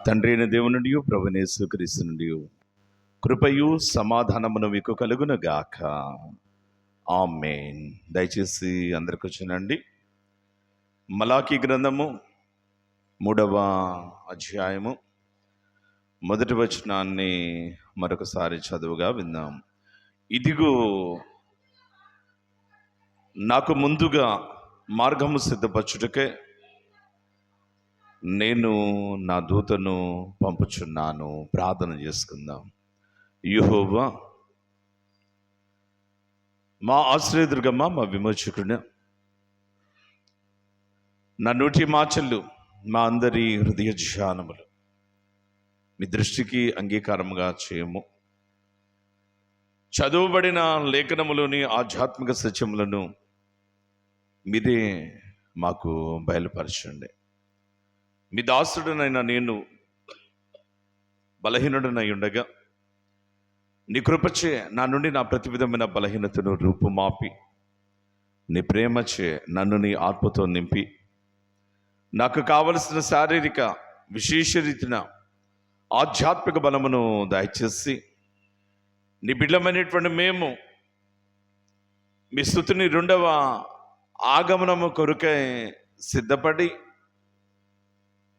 తండ్రి అయిన దేవుని నుండి ప్రభువైన యేసుక్రీస్తు నుండి కృపయు సమాధానమును మీకు కలుగునుగాక. ఆమేన్. దయచేసి అందరికి వచ్చినండి. మలాకీ గ్రంథము 3వ అధ్యాయము మొదటి వచనాన్ని మరొకసారి చదువుగా విందాం. ఇదిగో నాకు ముందుగా మార్గము సిద్ధపరచుటకే నేను నా దూతను పంపుచున్నాను. ప్రార్థన చేసుకుందాం. యెహోవా మా ఆశ్రయదుర్గమ్మ, మా విమోచకుడు, నా నోటి మాటలు మా అందరి హృదయ ధ్యానములు మీ దృష్టికి అంగీకారముగా చేయము. చదువుబడిన లేఖనములోని ఆధ్యాత్మిక సత్యములను మీరే మాకు బయలుపరచండి. మీ దాసుడనైన నేను బలహీనుడనై ఉండగా నీ కృపచే నా నుండి నా ప్రతి విధమైన బలహీనతను రూపుమాపి నీ ప్రేమచే నన్ను నీ ఆత్మతో నింపి నాకు కావలసిన శారీరక విశేష రీతిన ఆధ్యాత్మిక బలమును దయచేసి నీ బిడ్డమైనటువంటి మేము మీ స్తుతిని 2వ ఆగమనము కొరకై సిద్ధపడి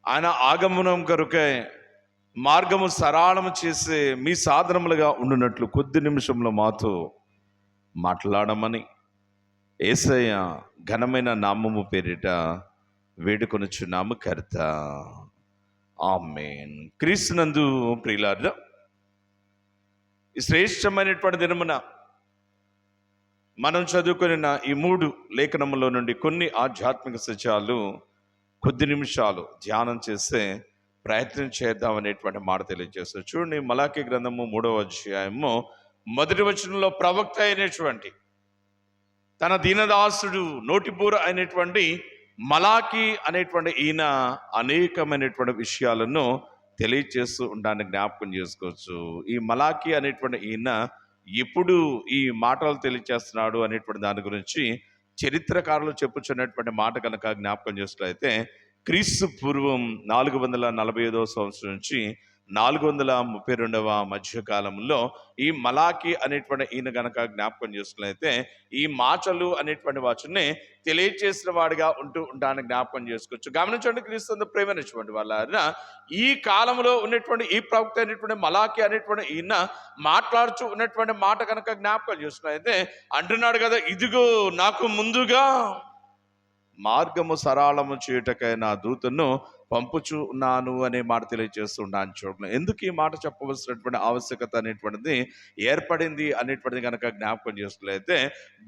ఆయన ఆగమనం కొరకై మార్గము సరళము చేసే మీ సాధనములుగా ఉండునట్లు కొద్ది నిమిషంలో మాతో మాట్లాడమని యేసయ్య ఘనమైన నామము పేరిట వేడుకొనుచున్నాము కర్త. ఆమేన్. క్రీస్తునందు ప్రియులారా, ఈ శ్రేష్టమైనటువంటి దినమున మనం చదువుకున్న ఈ 3 లేఖనములో నుండి కొన్ని ఆధ్యాత్మిక సత్యాలు కొద్ది నిమిషాలు ధ్యానం చేసే ప్రయత్నం చేద్దాం అనేటువంటి మాట తెలియజేస్తారు. చూడండి, మలాకీ గ్రంథము 3వ అధ్యాయము మొదటి వచనంలో ప్రవక్త అయినటువంటి తన దీనదాసుడు నోటిబూర అయినటువంటి మలాకీ అనేటువంటి ఈయన అనేకమైనటువంటి విషయాలను తెలియచేస్తూ ఉండడానికి జ్ఞాపకం చేసుకోవచ్చు. ఈ మలాకీ అనేటువంటి ఈయన ఎప్పుడు ఈ మాటలు తెలియచేస్తున్నాడు అనేటువంటి దాని గురించి చరిత్రకారులు చెప్పుచున్నటువంటి మాట కనుక జ్ఞాపకం చేసినట్లయితే క్రీస్తు పూర్వం 445వ సంవత్సరం నుంచి 432వ మధ్యకాలంలో ఈ మలాకీ అనేటువంటి ఈయన గనక జ్ఞాపకం చేసుకున్నట్లయితే ఈ మాటలు అనేటువంటి వాటిని తెలియచేసిన వాడిగా ఉంటూ ఉండడానికి జ్ఞాపకం చేసుకోవచ్చు. గమనించండి, క్రీస్తు ప్రేమైనటువంటి వాళ్ళ ఈ కాలంలో ఉన్నటువంటి ఈ ప్రవక్త అయినటువంటి మలాకీ అనేటువంటి ఈయన మాట్లాడుతూ ఉన్నటువంటి మాట కనుక జ్ఞాపకం చేసుకున్నట్లయితే అంటున్నాడు కదా, ఇదిగో నాకు ముందుగా మార్గము సరళము చేయుటకై నా దూతను పంపుచు ఉన్నాను అనే మాట తెలియజేస్తున్నాను. చూడండి, ఎందుకు ఈ మాట చెప్పవలసినటువంటి ఆవశ్యకత అనేటువంటిది ఏర్పడింది అనేటువంటిది కనుక జ్ఞాపకం చేసినట్లయితే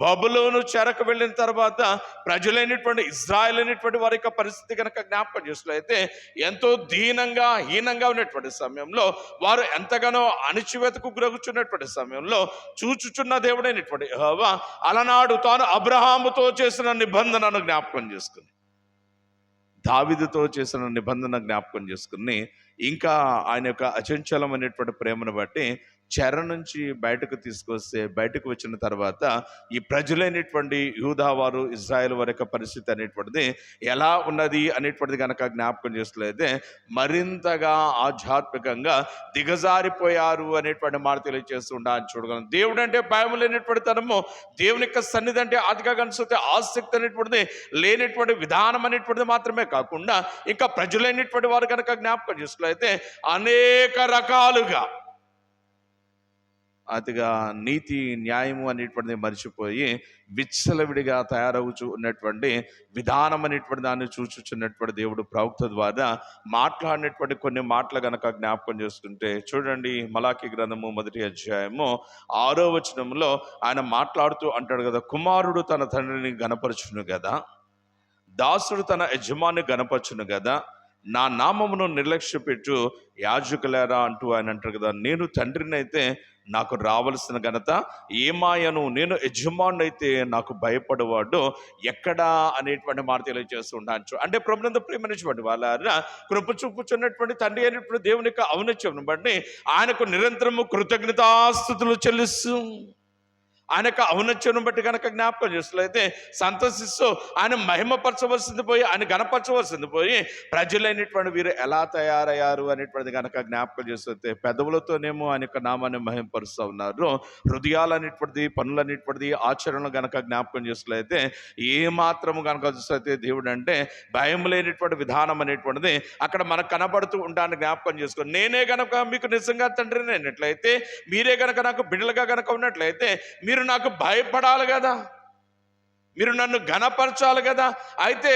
బబులోను చెరకు వెళ్ళిన తర్వాత ప్రజలైనటువంటి ఇజ్రాయెల్ అయినటువంటి వారి యొక్క పరిస్థితి కనుక జ్ఞాపకం చేసినట్లయితే ఎంతో హీనంగా ఉన్నటువంటి సమయంలో వారు ఎంతగానో అణిచివేతకు గురగుచున్నటువంటి సమయంలో చూచుచున్న దేవుడైనటువంటి యెహోవా అలనాడు తాను అబ్రహాముతో చేసిన నిబంధనను జ్ఞాపకం చేసుకుని, దావీదుతో చేసిన నిబంధన జ్ఞాపకం చేసుకుని, ఇంకా ఆయన యొక్క అచంచలమైనటువంటి ప్రేమను బట్టి చెర నుంచి బయటకు తీసుకొస్తే బయటకు వచ్చిన తర్వాత ఈ ప్రజలైనటువంటి యూదా వారు ఇజ్రాయెల్ వారి యొక్క పరిస్థితి అనేటువంటిది ఎలా ఉన్నది అనేటువంటిది కనుక జ్ఞాపకం చేసినట్లయితే మరింతగా ఆధ్యాత్మికంగా దిగజారిపోయారు అనేటువంటి మాట తెలియజేస్తూ ఉండాలని చూడగలం. దేవుడు అంటే భయం లేనటువంటి తనము, దేవుని యొక్క సన్నిధి అంటే అతిగా కనిపిస్తే ఆసక్తి అనేటువంటిది లేనటువంటి విధానం అనేటువంటిది మాత్రమే కాకుండా ఇంకా ప్రజలైనటువంటి వారు కనుక జ్ఞాపకం చేసినట్లయితే అనేక రకాలుగా అతిగా నీతి న్యాయము అనేటువంటిది మర్చిపోయి విచ్చలవిడిగా తయారవుచు ఉన్నటువంటి విధానం అనేటువంటి దాన్ని చూచుచున్నటువంటి దేవుడు ప్రవక్త ద్వారా మాట్లాడినటువంటి కొన్ని మాటలు గనక జ్ఞాపకం చేసుకుంటే చూడండి, మలాకీ గ్రంథము 1వ అధ్యాయము 6వ వచనంలో ఆయన మాట్లాడుతూ అంటాడు కదా, కుమారుడు తన తండ్రిని గణపరచును కదా, దాసుడు తన యజమాని గణపరచును కదా, నా నామమును నిర్లక్ష్య పెట్టు యాజకులారా అంటూ ఆయన అంటారు కదా, నేను తండ్రిని అయితే నాకు రావలసిన ఘనత ఏమాయను, నేను యజమాని అయితే నాకు భయపడేవాడు ఎక్కడా అనేటువంటి మాట తెలియజేస్తూ ఉంటాను. అంటే ప్రభునందు ప్రేమించబడి వాళ్ళ కృప చూపుచున్నటువంటి తండ్రి అయినటువంటి దేవుని యొక్క ఔన్నత్యం బట్టి ఆయనకు నిరంతరము కృతజ్ఞతాస్తుతులు చెల్లిస్తూ ఆయన యొక్క ఔన్నత్యం బట్టి కనుక జ్ఞాపకం చేసినట్లయితే సంతోషిస్తూ ఆయన మహిమపరచవలసింది పోయి, ఆయన గణపరచవలసింది పోయి, ప్రజలైనటువంటి వీరు ఎలా తయారయ్యారు అనేటువంటిది కనుక జ్ఞాపకం చేస్తే పెదవులతోనేమో ఆయన యొక్క నామాన్ని మహిమపరుస్తూ ఉన్నారు, హృదయాలనేటువంటిది, పనులనేటువంటిది, ఆచరణలు గనక జ్ఞాపకం చేసినట్లయితే ఏ మాత్రము కనుక చూస్తే దేవుడు అంటే భయం లేనిటువంటి విధానం అనేటువంటిది అక్కడ మనకు కనబడుతూ ఉంటాను. జ్ఞాపకం చేసుకోండి. నేనే గనక మీకు నిజంగా తండ్రిని అయినట్లయితే, మీరే గనక నాకు బిడ్డలుగా గనక ఉన్నట్లయితే మీరు నాకు భయపడాలి కదా, మీరు నన్ను ఘనపరచాలి కదా. అయితే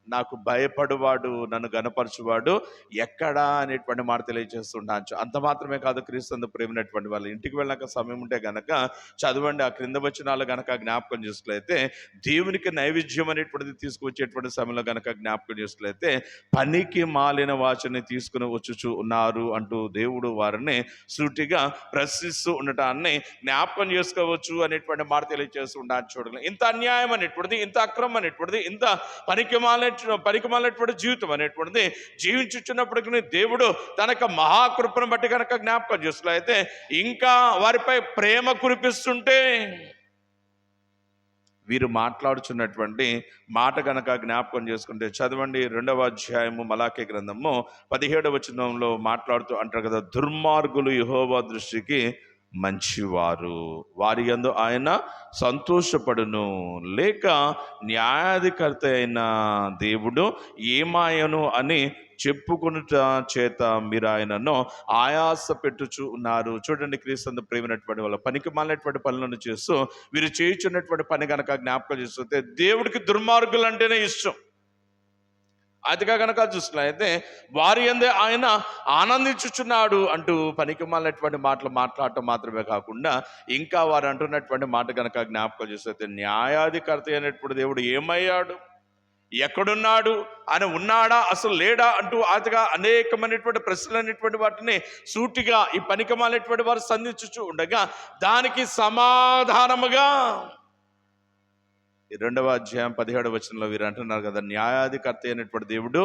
నాకు భయపడువాడు, నన్ను గణపరచువాడు ఎక్కడా అనేటువంటి మాట తెలియజేస్తుండొచ్చు. అంత మాత్రమే కాదు, క్రీస్తు ప్రేమైనటువంటి వాళ్ళు ఇంటికి వెళ్ళాక సమయం ఉంటే గనక చదవండి. ఆ క్రింద వచనాలు గనక జ్ఞాపకం చేసినట్లయితే, దేవునికి నైవేద్యం అనేటువంటిది తీసుకువచ్చేటువంటి సమయంలో గనక జ్ఞాపకం చేసినట్లయితే, పనికి మాలిన వాటిని తీసుకుని వచ్చుచు ఉన్నారు అంటూ దేవుడు వారిని సూటిగా ప్రశ్నిస్తూ ఉండటాన్ని జ్ఞాపకం చేసుకోవచ్చు అనేటువంటి మాట తెలియజేస్తూ ఉండాలి. చూడగలం ఇంత అన్యాయం అనేటువంటిది, ఇంత అక్రమం అనేటువంటిది, ఇంత పనికిమాలినటువంటి జీవితం అనేటువంటిది జీవించుచున్నప్పటికీ దేవుడు తన యొక్క మహాకృపను బట్టి కనుక జ్ఞాపకం చేస్తున్నట్లయితే ఇంకా వారిపై ప్రేమ కురిపిస్తుంటే, వీరు మాట్లాడుచున్నటువంటి మాట కనుక జ్ఞాపకం చేసుకుంటే చదవండి. 2వ అధ్యాయము మలాకీ గ్రంథము 17వ వచనంలో మాట్లాడుతూ అంటారు కదా, దుర్మార్గులు యెహోవా దృష్టికి మంచివారు, వారి యందు ఆయన సంతోషపడును, లేక న్యాయాధికర్త అయిన దేవుడు ఏమాయను అని చెప్పుకునుట చేత మీరు ఆయనను ఆయాస పెట్టుచు ఉన్నారు. చూడండి, క్రీస్తు ప్రేమైనటువంటి వాళ్ళ పనికి మాలినటువంటి పనులను చేస్తూ వీరు చేయుచున్నటువంటి పని కనుక జ్ఞాపకం చేస్తుంటే దేవుడికి దుర్మార్గులు అంటేనే ఇష్టం. అదిగా కనుక చూసినట్లయితే వారి యందే ఆయన ఆనందించుచున్నాడు అంటూ పనికి మాలినటువంటి మాటలు మాట్లాడటం మాత్రమే కాకుండా ఇంకా వారు అంటున్నటువంటి మాట కనుక జ్ఞాపకం చేస్తే, న్యాయాధికర్త అయినటువంటి దేవుడు ఏమయ్యాడు, ఎక్కడున్నాడు, ఆయన ఉన్నాడా, అసలు లేడా అంటూ అతిగా అనేకమైనటువంటి ప్రశ్నలు అనేటువంటి వాటిని సూటిగా ఈ పనికి మాలినటువంటి వారు సంధించుచు ఉండగా దానికి సమాధానముగా 2వ అధ్యాయం 17వ వచనంలో వీరు అంటున్నారు కదా, న్యాయాధికర్త అయినటువంటి దేవుడు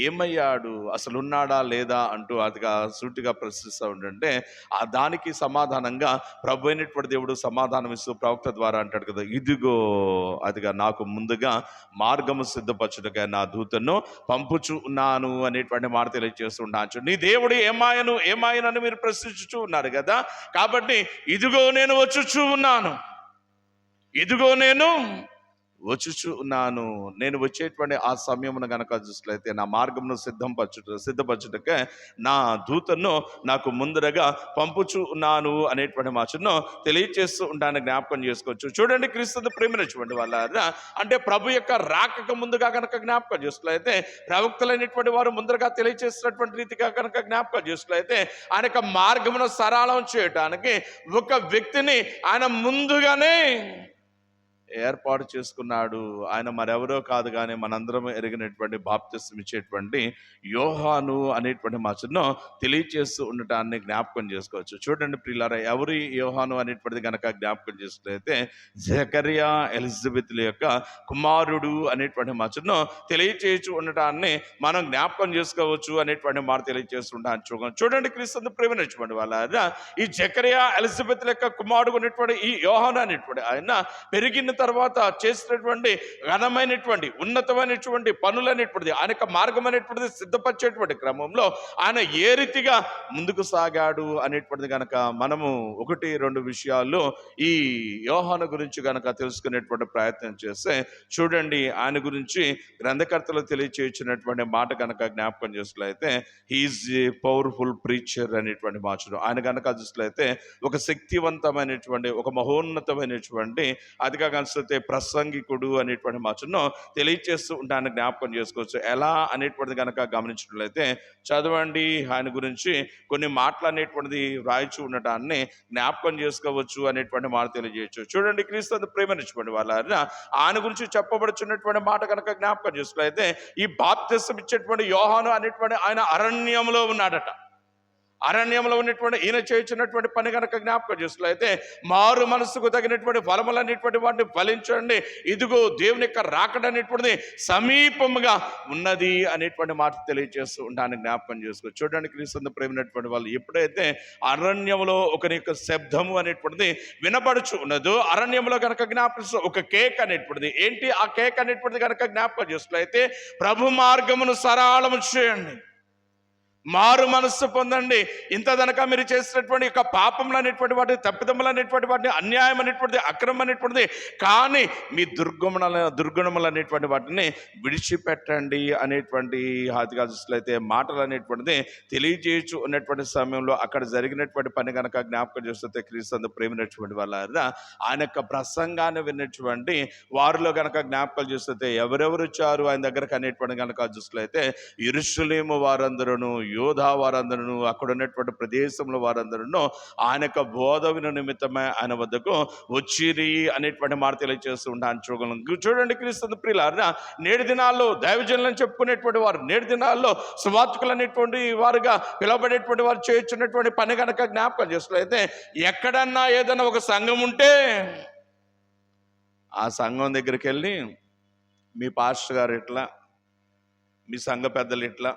ఏమయ్యాడు, అసలు ఉన్నాడా లేదా అంటూ అదిగా సూటిగా ప్రశ్నిస్తూ ఉంటుంటే ఆ దానికి సమాధానంగా ప్రభు అయినటువంటి దేవుడు సమాధానం ఇస్తూ ప్రవక్త ద్వారా అంటాడు కదా, ఇదిగో అదిగా నాకు ముందుగా మార్గము సిద్ధపరచుటగా నా దూతను పంపుచు ఉన్నాను అనేటువంటి మాట తెలియజేస్తుండొచ్చు. నీ దేవుడు ఏమాయనని మీరు ప్రశ్నించుచూ ఉన్నారు కదా, కాబట్టి ఇదిగో నేను వచ్చుచూ ఉన్నాను, ఇదిగో నేను వచ్చుచు ఉన్నాను. నేను వచ్చేటువంటి ఆ సమయమును గనక చూసినట్లయితే నా మార్గమును సిద్ధపరచుటకే నా దూతను నాకు ముందరగా పంపుచు ఉన్నాను అనేటువంటి మాటను తెలియజేస్తూ ఉంటాను. జ్ఞాపకం చేసుకోవచ్చు. చూడండి, క్రీస్తు ప్రేమించినటువంటి వాళ్ళ అంటే ప్రభు యొక్క రాకక ముందుగా కనుక జ్ఞాపకం చేసినట్లయితే ప్రవక్తలైనటువంటి వారు ముందరగా తెలియజేసినటువంటి రీతిగా కనుక జ్ఞాపకం చేసినట్లయితే ఆయన యొక్క మార్గమును సరళం చేయడానికి ఒక వ్యక్తిని ఆయన ముందుగానే ఏర్పాటు చేసుకున్నాడు. ఆయన మరెవరో కాదు కానీ మనందరం ఎరిగినటువంటి బాప్తిస్మం ఇచ్చేటువంటి యోహాను అనేటువంటి మాటను తెలియచేస్తూ ఉండటాన్ని జ్ఞాపకం చేసుకోవచ్చు. చూడండి ప్రియులారా, ఎవరు యోహాను అనేటువంటిది కనుక జ్ఞాపకం చేసుకున్నట్లయితే జకరియా ఎలిజబెత్ల యొక్క కుమారుడు అనేటువంటి మాటను తెలియచేయచ్చు ఉండటాన్ని మనం జ్ఞాపకం చేసుకోవచ్చు అనేటువంటి మాట తెలియజేస్తుంటాను. చూడండి, క్రీస్తు ప్రేమించినటువంటి వాళ్ళ ఈ జకరియా ఎలిజబెత్ల యొక్క కుమారుడు ఉన్నటువంటి ఈ యోహాను అనేటువంటి ఆయన పెరిగిన తర్వాత చేసినటువంటి ఘనమైనటువంటి ఉన్నతమైనటువంటి పనులు అనేటువంటిది ఆయన యొక్క మార్గం అనేటువంటిది సిద్ధపరిచేటువంటి క్రమంలో ఆయన ఏ రీతిగా ముందుకు సాగాడు అనేటువంటిది కనుక మనము 1-2 విషయాల్లో ఈ యోహాను గురించి కనుక తెలుసుకునేటువంటి ప్రయత్నం చేస్తే చూడండి, ఆయన గురించి గ్రంథకర్తలు తెలియచేయించినటువంటి మాట కనుక జ్ఞాపకం చేసినట్లయితే హీఈస్ ఏ పవర్ఫుల్ ప్రీచర్ అనేటువంటి మాటను ఆయన కనుక చూసినట్లయితే ఒక శక్తివంతమైనటువంటి ఒక మహోన్నతమైనటువంటి అదిగా కనిపిస్తే ప్రసంగికుడు అనేటువంటి మాటను తెలియచేస్తూ ఉంటాను. జ్ఞాపకం చేసుకోవచ్చు. ఎలా అనేటువంటిది కనుక గమనించినట్లయితే చదవండి, ఆయన గురించి కొన్ని మాటలు అనేటువంటిది రాయిచూ ఉండటాన్ని జ్ఞాపకం చేసుకోవచ్చు అనేటువంటి మాట తెలియజేయచ్చు. చూడండి, క్రీస్తు ప్రేమించుకోండి వాళ్ళ ఆయన గురించి చెప్పబడుచున్నటువంటి మాట కనుక జ్ఞాపకం చేసుకున్నట్లయితే ఈ బాప్తిస్మం ఇచ్చేటువంటి యోహాను అనేటువంటి ఆయన అరణ్యంలో ఉన్నాడట. అరణ్యంలో ఉన్నటువంటి ఈయన చేయించినటువంటి పని కనుక జ్ఞాపకం చేసినట్లయితే మారు మనసుకు తగినటువంటి ఫలములన్నిటువంటి వాటిని ఫలించండి, ఇదిగో దేవుని యొక్క రాకడ అనేటువంటిది సమీపముగా ఉన్నది అనేటువంటి మాట తెలియజేస్తూ ఉంటాను. జ్ఞాపకం చేసుకో. చూడడానికి క్రీస్తు ప్రేమైనటువంటి వాళ్ళు ఎప్పుడైతే అరణ్యంలో ఒకరి యొక్క శబ్దము అనేటువంటిది వినబడుచు ఉన్నదో, అరణ్యంలో కనుక జ్ఞాపకం ఒక కేక్ అనేటువంటిది ఏంటి, ఆ కేక్ అనేటువంటిది కనుక జ్ఞాపకం చేసినట్లయితే ప్రభు మార్గమును సరళము చేయండి, మారు మనస్సు పొందండి. ఇంతదనక మీరు చేసినటువంటి యొక్క పాపములు అనేటువంటి వాటిని, తప్పిదములు అనేటువంటి వాటిని, అన్యాయం అనేటువంటిది, అక్రమం అనేటువంటిది, కానీ మీ దుర్గుణములు అనేటువంటి వాటిని విడిచిపెట్టండి అనేటువంటి అయితే మాటలు అనేటువంటిది తెలియజేయచ్చు ఉన్నటువంటి సమయంలో అక్కడ జరిగినటువంటి పని కనుక జ్ఞాపకం చేస్తే క్రీస్తు ప్రేమైనటువంటి వాళ్ళ ఆయన యొక్క ప్రసంగాన్ని విన్నటువంటి వారిలో కనుక జ్ఞాపకాలు చూస్తే ఎవరెవరు వచ్చారు ఆయన దగ్గరకు అనేటువంటి కనుక చూసినట్లయితే యెరూషలేము వారందరూ, యోధా వారందరూ, అక్కడ ఉన్నటువంటి ప్రదేశంలో వారందరూ ఆయన యొక్క బోధ విను నిమిత్తమే ఆయన వద్దకు వచ్చిరి అనేటువంటి మాట తెలియజేస్తూ ఉంటాను. చూడండి క్రీస్తు ప్రియులారా, నేటి దినాల్లో దైవజనులను చెప్పుకునేటువంటి వారు, నేటి దినాల్లో సువార్తికులు అనేటువంటి వారుగా పిలువబడేటువంటి వారు చేయించున్నటువంటి పని కనుక జ్ఞాపకం చేసినట్లయితే ఎక్కడన్నా ఏదైనా ఒక సంఘం ఉంటే ఆ సంఘం దగ్గరికి వెళ్ళి మీ పాస్టర్ గారు ఇట్లా, మీ సంఘ పెద్దలు ఇట్లా,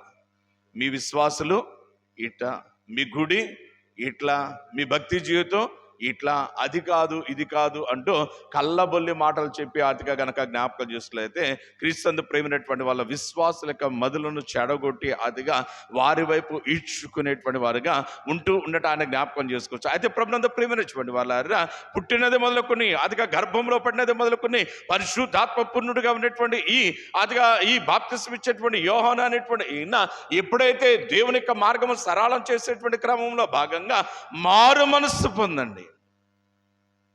మీ విశ్వాసులు ఇట్లా, మీ గుడి ఇట్లా, మీ భక్తి జీవితం ఇట్లా, అది కాదు ఇది కాదు అంటూ కళ్ళబొల్లి మాటలు చెప్పి అతిగా గనక జ్ఞాపకం చేసినట్లయితే క్రీస్తు ప్రేమైనటువంటి వాళ్ళ విశ్వాసుల యొక్క మధులను చెడగొట్టి అతిగా వారి వైపు ఈడ్చుకునేటువంటి వారుగా ఉంటూ ఉండటాన్ని జ్ఞాపకం చేసుకోవచ్చు. అయితే ప్రభునందు ప్రేమైనటువంటి వాళ్ళ పుట్టినది మొదలుకొని అదిగా గర్భంలో పడినది మొదలుకొని పరిశుద్ధాత్మ పూర్ణుడిగా ఉన్నటువంటి ఈ బాప్తిసం ఇచ్చేటువంటి యోహాను అనేటువంటి ఈయన ఎప్పుడైతే దేవుని యొక్క మార్గము సరళం చేసేటువంటి క్రమంలో భాగంగా మారు మనస్సు పొందండి,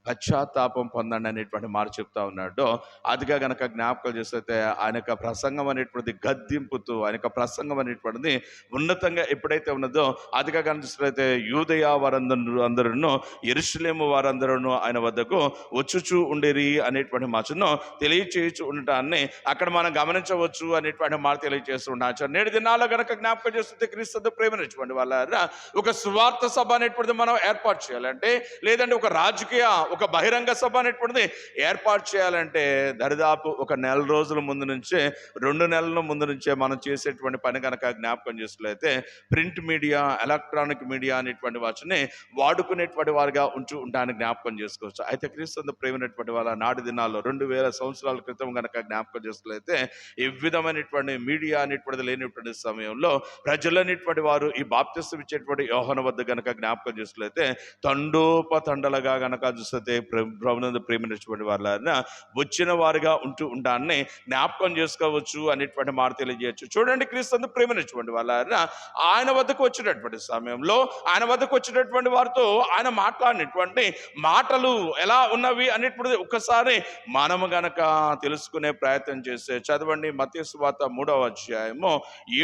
పశ్చాత్తాపం పొందండి అనేటువంటి మాట చెప్తా ఉన్నాడు. అదిగా గనక జ్ఞాపకం చేస్తే ఆయన యొక్క ప్రసంగం అనేటువంటిది గద్దింపుతూ, ఆయన యొక్క ప్రసంగం అనేటువంటిది ఉన్నతంగా ఎప్పుడైతే ఉన్నదో అదిగా కనిపిస్తే యూదయ వారందరూ యెరూషలేము వారందరూ ఆయన వద్దకు వచ్చుచూ ఉండేరి అనేటువంటి మాటను తెలియచేయచ్చు ఉండటాన్ని అక్కడ మనం గమనించవచ్చు అనేటువంటి మాట తెలియజేస్తుండచ్చు. నేటి దినాల్లో గనక జ్ఞాపకం చేస్తుంటే క్రీస్తు ప్రేమైనటువంటి వాళ్ళ ఒక సువార్త సభ అనేటువంటిది మనం ఏర్పాటు చేయాలంటే, లేదంటే ఒక రాజకీయ ఒక బహిరంగ సభ అనేటువంటిది ఏర్పాటు చేయాలంటే దరిదాపు ఒక నెల రోజుల ముందు నుంచే, 2 నెలల ముందు నుంచే మనం చేసేటువంటి పని కనుక జ్ఞాపకం చేసినట్లయితే ప్రింట్ మీడియా, ఎలక్ట్రానిక్ మీడియా అనేటువంటి వాటిని వాడుకునేటువంటి వారిగా ఉంటానికి జ్ఞాపకం చేసుకోవచ్చు. అయితే క్రీస్తు ప్రేమైనటువంటి వాళ్ళ నాటి దినాల్లో 2000 సంవత్సరాల క్రితం కనుక జ్ఞాపకం చేసినట్లయితే ఈ విధమైనటువంటి మీడియా అనేటువంటిది లేనిటువంటి సమయంలో ప్రజలనేటువంటి వారు ఈ బాప్తిసం ఇచ్చేటువంటి యోహాను వద్ద కనుక జ్ఞాపకం చేసినట్లయితే తండోపతండలుగా కనుక చూస్తే ప్రభునందు ప్రేమించినటువంటి వాళ్ళ వచ్చిన వారుగా ఉంటాన్ని జ్ఞాపకం చేసుకోవచ్చు అనేటువంటి మాట తెలియజేయచ్చు. చూడండి క్రీస్తు ప్రేమించినటువంటి వాళ్ళ ఆయన వద్దకు వచ్చినటువంటి సమయంలో ఆయన వద్దకు వచ్చినటువంటి వారితో ఆయన మాట్లాడినటువంటి మాటలు ఎలా ఉన్నవి అనేటువంటిది ఒక్కసారి మనము గనక తెలుసుకునే ప్రయత్నం చేస్తే చదవండి. మత్తయి సువార్త 3వ అధ్యాయము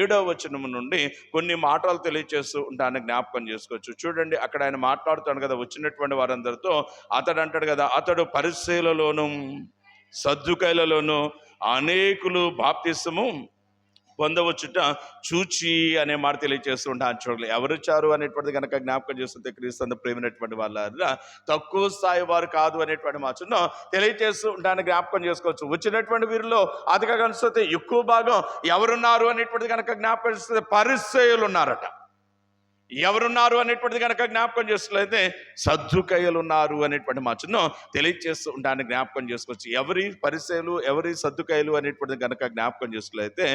7వ వచనం నుండి కొన్ని మాటలు తెలియజేస్తూ ఉంటాన్ని జ్ఞాపకం చేసుకోవచ్చు. చూడండి అక్కడ ఆయన మాట్లాడుతాడు కదా వచ్చినటువంటి వారందరితో. అతడు అంటాడు కదా, అతడు పరిసయ్యులలోను సద్దూకయ్యులలోను అనేకులు బాప్తిసము పొందవచ్చుట చూచి అనే మాట తెలియజేస్తూ ఉంటాను. చూడాలి ఎవరు వచ్చారు అనేటువంటిది కనుక జ్ఞాపకం చేస్తుంటే క్రీస్తు ప్రేమైనటువంటి వాళ్ళ తక్కువ స్థాయి వారు కాదు అనేటువంటి మాటను తెలియజేస్తూ ఉంటాను జ్ఞాపకం చేసుకోవచ్చు. వచ్చినటువంటి వీరిలో అదిగా కనిపిస్తే ఎక్కువ భాగం ఎవరున్నారు అనేటువంటిది కనుక జ్ఞాపకం చేస్తే పరిసయ్యులు ఉన్నారట. ఎవరున్నారు అనేటువంటిది కనుక జ్ఞాపకం చేస్తున్నట్లయితే సద్దూకయ్యులు ఉన్నారు అనేటువంటి మాటను తెలియజేస్తూ ఉంటాను జ్ఞాపకం చేసుకోవచ్చు. ఎవరి పరిసయ్యులు, ఎవరి సద్దూకయ్యులు అనేటువంటిది కనుక జ్ఞాపకం చేస్తున్నట్లయితే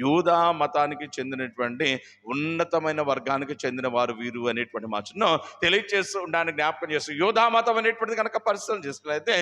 యూదా మతానికి చెందినటువంటి ఉన్నతమైన వర్గానికి చెందిన వారు వీరు అనేటువంటి మాటను తెలియజేస్తూ ఉంటాను జ్ఞాపకం చేస్తూ. యూదా మతం అనేటువంటిది కనుక పరిశీలన చేస్తున్నట్లయితే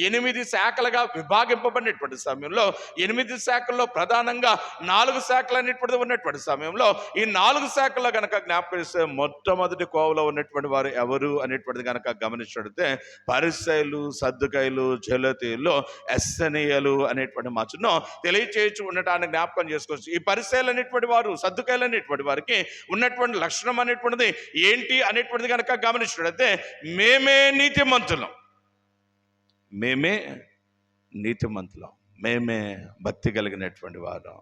8 శాఖలుగా విభాగింపబడినటువంటి సమయంలో 8 శాఖల్లో ప్రధానంగా 4 శాఖలు అనేటువంటిది ఉన్నటువంటి సమయంలో ఈ 4 శాఖల్లో కనుక జ్ఞాపకం చేస్తే మొట్టమొదటి కోవలో ఉన్నటువంటి వారు ఎవరు అనేటువంటిది కనుక గమనించడితే పరిసయ్యులు, సద్దూకయ్యులు, జలోతీయులు, ఎస్సనీయులు అనేటువంటి మాటను తెలియచేయచ్చు ఉండటాన్ని జ్ఞాపకం చేసుకోవచ్చు. ఈ పరిసయ్యులు అనేటువంటి వారు, సద్దూకయ్యులు అనేటువంటి వారికి ఉన్నటువంటి లక్షణం అనేటువంటిది ఏంటి అనేటువంటిది కనుక గమనించడితే మేమే నీతిమంతులం, మేమే భక్తి కలిగినటువంటి వారు,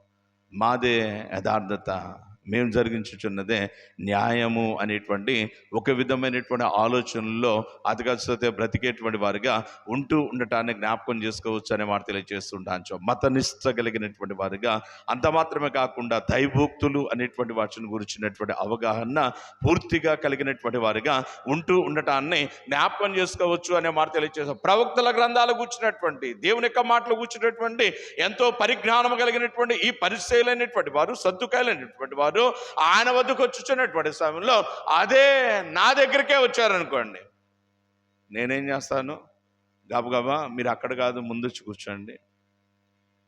మాదే యథార్థత, మేము జరిగించుచున్నదే న్యాయము అనేటువంటి ఒక విధమైనటువంటి ఆలోచనల్లో అతిగతితో బ్రతికేటువంటి వారిగా ఉంటూ ఉండటాన్ని జ్ఞాపకం చేసుకోవచ్చు అనే మాట తెలియజేస్తుంటాను. మతనిష్ట కలిగినటువంటి వారిగా, అంత మాత్రమే కాకుండా దైవోక్తులు అనేటువంటి వాటిని గురించినటువంటి అవగాహన పూర్తిగా కలిగినటువంటి వారిగా ఉంటూ ఉండటాన్ని జ్ఞాపకం చేసుకోవచ్చు అనే మాట తెలియజేస్తాం. ప్రవక్తల గ్రంథాలు కూర్చున్నటువంటి, దేవుని యొక్క మాటలు కూర్చున్నటువంటి ఎంతో పరిజ్ఞానం కలిగినటువంటి ఈ పరిచయులైనటువంటి వారు, సద్దుకాయలైనటువంటి వారు ఆయన వద్దకు వచ్చుచున్నటువంటి సమయంలో అదే నా దగ్గరికే వచ్చారనుకోండి, నేనేం చేస్తాను? గబగబా మీరు అక్కడ కాదు ముందు వచ్చి కూర్చోండి,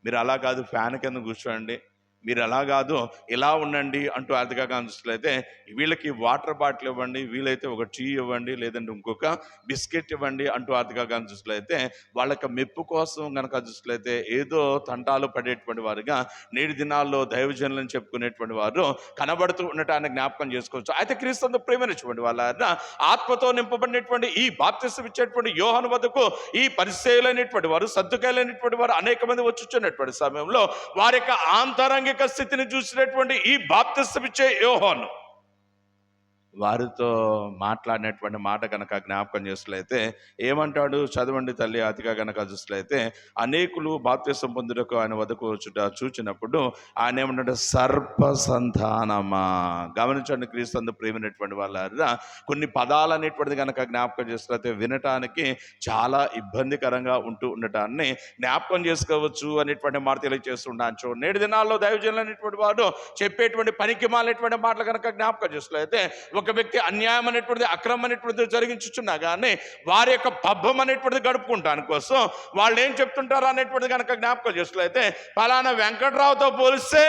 మీరు అలా కాదు ఫ్యాన్ కింద కూర్చోండి, మీరు అలా కాదు ఇలా ఉండండి అంటూ ఆర్థిక చూసినట్లయితే వీళ్ళకి వాటర్ బాటిల్ ఇవ్వండి, వీలైతే ఒక టీ ఇవ్వండి, లేదంటే ఇంకొక బిస్కెట్ ఇవ్వండి అంటూ ఆర్థిక చూసినట్లయితే వాళ్ళకి మెప్పు కోసం కనుక చూసినట్లయితే ఏదో తంటాలు పడేటువంటి వారుగా నేటి దినాల్లో దైవజనులను చెప్పుకునేటువంటి వారు కనబడుతూ ఉండటాన్ని జ్ఞాపకం చేసుకోవచ్చు. అయితే క్రీస్తు ప్రేమించినటువంటి వాళ్ళ ఆత్మతో నింపబడినటువంటి ఈ బాప్తిసం ఇచ్చేటువంటి యోహాను వద్దకు ఈ పరిచయులైనటువంటి వారు, సద్దుకాయలైనటువంటి వారు అనేక మంది వచ్చుచున్నటువంటి సమయంలో వారి యొక్క ఆంతరంగిక స్థితిని చూసినటువంటి ఈ బాప్తిసం ఇచ్చే యోహాను వారితో మాట్లాడినటువంటి మాట కనుక జ్ఞాపకం చేసినట్లయితే ఏమంటాడు? చదవండి తల్లి. అతిగా కనుక చూసినట్లయితే అనేకులు బాప్తిసం పొందుటకు ఆయన వద్దకు వచ్చుట చూచినప్పుడు ఆయన ఏమంటాడు? సర్ప సంతానమా. గమనించండి, క్రీస్తు ప్రేమైనటువంటి వాళ్ళ కొన్ని పదాలు అనేటువంటిది కనుక జ్ఞాపకం చేసినట్లయితే వినటానికి చాలా ఇబ్బందికరంగా ఉంటూ ఉండటాన్ని జ్ఞాపకం చేసుకోవచ్చు అనేటువంటి మాట తెలియజేస్తుండొచ్చు. నేటి దినాల్లో దైవజనులు అనేటువంటి వాడు చెప్పేటువంటి పనికి మాలినటువంటి మాటలు కనుక జ్ఞాపకం చేసినట్లయితే ఒక వ్యక్తి అన్యాయం అనేటువంటిది, అక్రమం అనేటువంటిది జరిగించుచున్నా కానీ వారి యొక్క పబ్బం అనేటువంటిది గడుపుకుంటాను కోసం వాళ్ళు ఏం చెప్తుంటారు అనేటువంటిది కనుక జ్ఞాపకం చేసినట్లయితే, పలానా వెంకట్రావుతో పోలిస్తే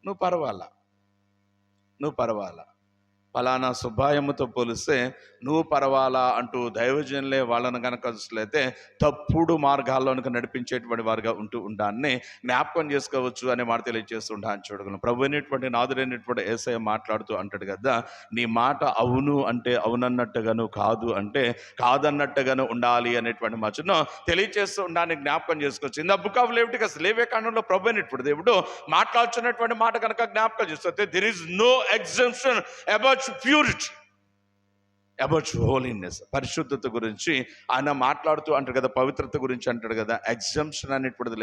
నువ్వు పర్వాలా, పలానా సుబ్బాయమ్మతో పోలిస్తే నువ్వు పర్వాలా అంటూ దైవజనులే వాళ్ళను కనుక చూసినట్లయితే తప్పుడు మార్గాల్లోనికి నడిపించేటువంటి వారుగా ఉంటూ ఉండాన్ని జ్ఞాపకం చేసుకోవచ్చు అనే మాట తెలియజేస్తుంటాను. చూడగలను ప్రభు అయినటువంటి నాదుడైనటువంటి యేసయ్య మాట్లాడుతూ అంటాడు కదా, నీ మాట అవును అంటే అవునన్నట్టుగాను, కాదు అంటే కాదన్నట్టుగాను ఉండాలి అనేటువంటి మధ్యను తెలియజేస్తూ ఉండాలని జ్ఞాపకం చేసుకోవచ్చు. In the book of Leviticus, లేవియా కాండంలో ప్రభు అయినటువంటి దేవుడు మాట్లాడుతున్నటువంటి మాట కనుక జ్ఞాపకం చేస్తే there is no exemption about purity, about holiness, పరిశుద్ధత గురించి ఆయన మాట్లాడుతూ అంటాడు కదా, పవిత్రత గురించి అంటాడు కదా, ఎగ్జంప్షన్ అనేటువంటిది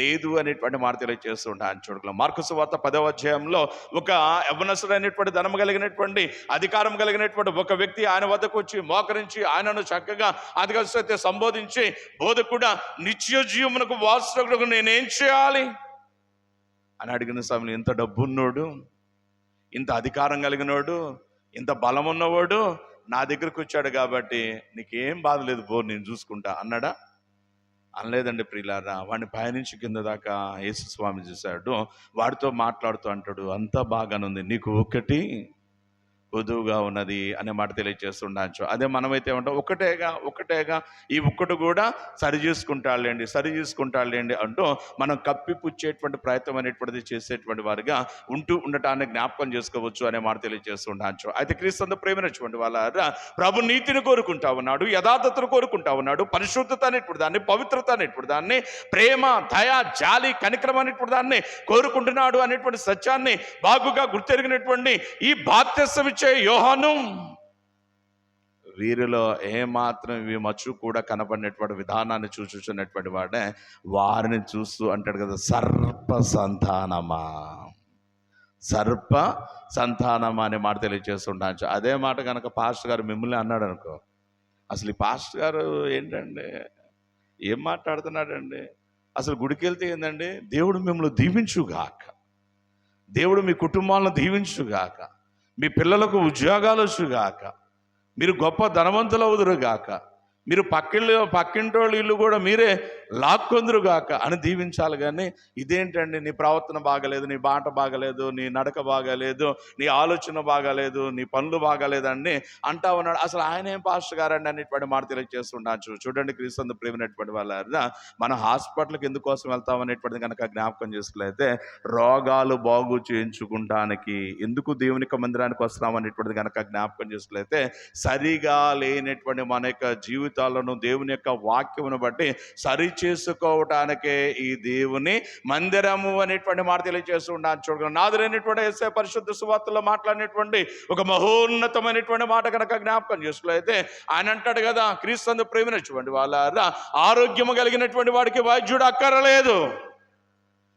లేదు అనేటువంటి మాట తెలియజేస్తూ ఉంటాను. చూడగలం మార్కు సువార్త 10వ అధ్యాయంలో ఒక యవ్వనస్తుడైనటువంటి ధనము కలిగినటువంటి అధికారం కలిగినటువంటి ఒక వ్యక్తి ఆయన వద్దకు వచ్చి మోకరించి ఆయనను చక్కగా అధికారిస్తే సంబోధించి, బోధకుడా నిత్య జీవమునకు వారసుడగుటకు నేనేం చేయాలి అని అడిగిన సమయంలో, ఇంత డబ్బున్నోడు, ఇంత అధికారం కలిగినోడు, ఇంత బలం ఉన్నవాడు నా దగ్గరకు వచ్చాడు కాబట్టి నీకేం బాధ లేదు, బో నేను చూసుకుంటా అన్నాడా? అనలేదండి ప్రియులారా. వాడిని పైనుంచి కింద దాకా యేసు స్వామి చూశాడు. వాడితో మాట్లాడుతూ అంటాడు, అంతా బాగానుంది, నీకు ఒక్కటి పొదువుగా ఉన్నది అనే మాట తెలియజేస్తుండొచ్చు. అదే మనమైతే ఏమంటాం, ఒకటేగా ఈ ఒక్కటి కూడా సరి చేసుకుంటాళ్ళేండి అంటూ మనం కప్పిపుచ్చేటువంటి ప్రయత్నం అనేటువంటిది చేసేటువంటి వారిగా ఉంటూ ఉండటాన్ని జ్ఞాపకం చేసుకోవచ్చు అనే మాట తెలియజేస్తుండొచ్చు. అయితే క్రీస్తు ప్రేమించినటువంటి వాళ్ళ ప్రభు నీతిని కోరుకుంటా ఉన్నాడు, యథార్థతను కోరుకుంటా ఉన్నాడు, పరిశుద్ధత అనేటువంటి దాన్ని, పవిత్రత అనేటువంటి దాన్ని, ప్రేమ, దయ, జాలి, కనికరం అనేటువంటి దాన్ని కోరుకుంటున్నాడు అనేటువంటి సత్యాన్ని బాగుగా గుర్తెరిగినటువంటి ఈ బాప్తిసం ఇచ్చే యోహాను వీరిలో ఏమాత్రం ఇవి మచ్చు కూడా కనపడినటువంటి విధానాన్ని చూచుచున్నటువంటి వాడే వారిని చూస్తూ అంటాడు కదా, సర్ప సంతానమా అనే మాట తెలియజేస్తుండొచ్చు. అదే మాట కనుక పాస్టర్ గారు మిమ్మల్ని అన్నాడు అనుకో, అసలు ఈ పాస్టర్ గారు ఏంటండి, ఏం మాట్లాడుతున్నాడండి, అసలు గుడికి వెళ్తే ఏందండి, దేవుడు మిమ్మల్ని దీవించుగాక, దేవుడు మీ కుటుంబాలను దీవించుగాక, మీ పిల్లలకు ఉద్యోగాలు వచ్చుగాక, మీరు గొప్ప ధనవంతులు అవుదురుగాక, మీరు పక్కింటోళ్ళ ఇల్లు కూడా మీరే లాక్కొందురుగాక అని దీవించాలి. కానీ ఇదేంటండి, నీ ప్రవర్తన బాగలేదు, నీ బాట బాగలేదు, నీ నడక బాగలేదు, నీ ఆలోచన బాగలేదు, నీ పనులు బాగలేదండి అంటా ఉన్నాడు. అసలు ఆయన ఏం పాస్టర్ గారండి అనేటువంటి మాట తెలియజేస్తుండొచ్చు. చూడండి, క్రీస్తు ప్రేమైనటువంటి వాళ్ళ మన హాస్పిటల్కి ఎందుకోసం వెళ్తాం అనేటువంటిది కనుక జ్ఞాపకం చేసుకున్నట్లయితే రోగాలు బాగు చేయించుకుంటానికి, ఎందుకు దేవుని యొక్క మందిరానికి వస్తున్నాం అనేటువంటిది కనుక జ్ఞాపకం చేసుకున్నట్లయితే సరిగా లేనటువంటి మన యొక్క జీవితాలను దేవుని యొక్క వాక్యమును బట్టి సరి చేసుకోవటానికే ఈ దేవుని మందిరము అనేటువంటి మాట తెలియజేస్తూ ఉన్నాను. చూడగలను నాదులైనటువంటి యేసయ్య పరిశుద్ధ సువార్తలో మాట్లాడినటువంటి ఒక మహోన్నతమైనటువంటి మాట కనుక జ్ఞాపకం చేసుకున్నట్లయితే ఆయన అంటాడు కదా, క్రీస్తు ప్రేమినటువంటి వాళ్ళారా, ఆరోగ్యము కలిగినటువంటి వాడికి వైద్యుడు అక్కరలేదు.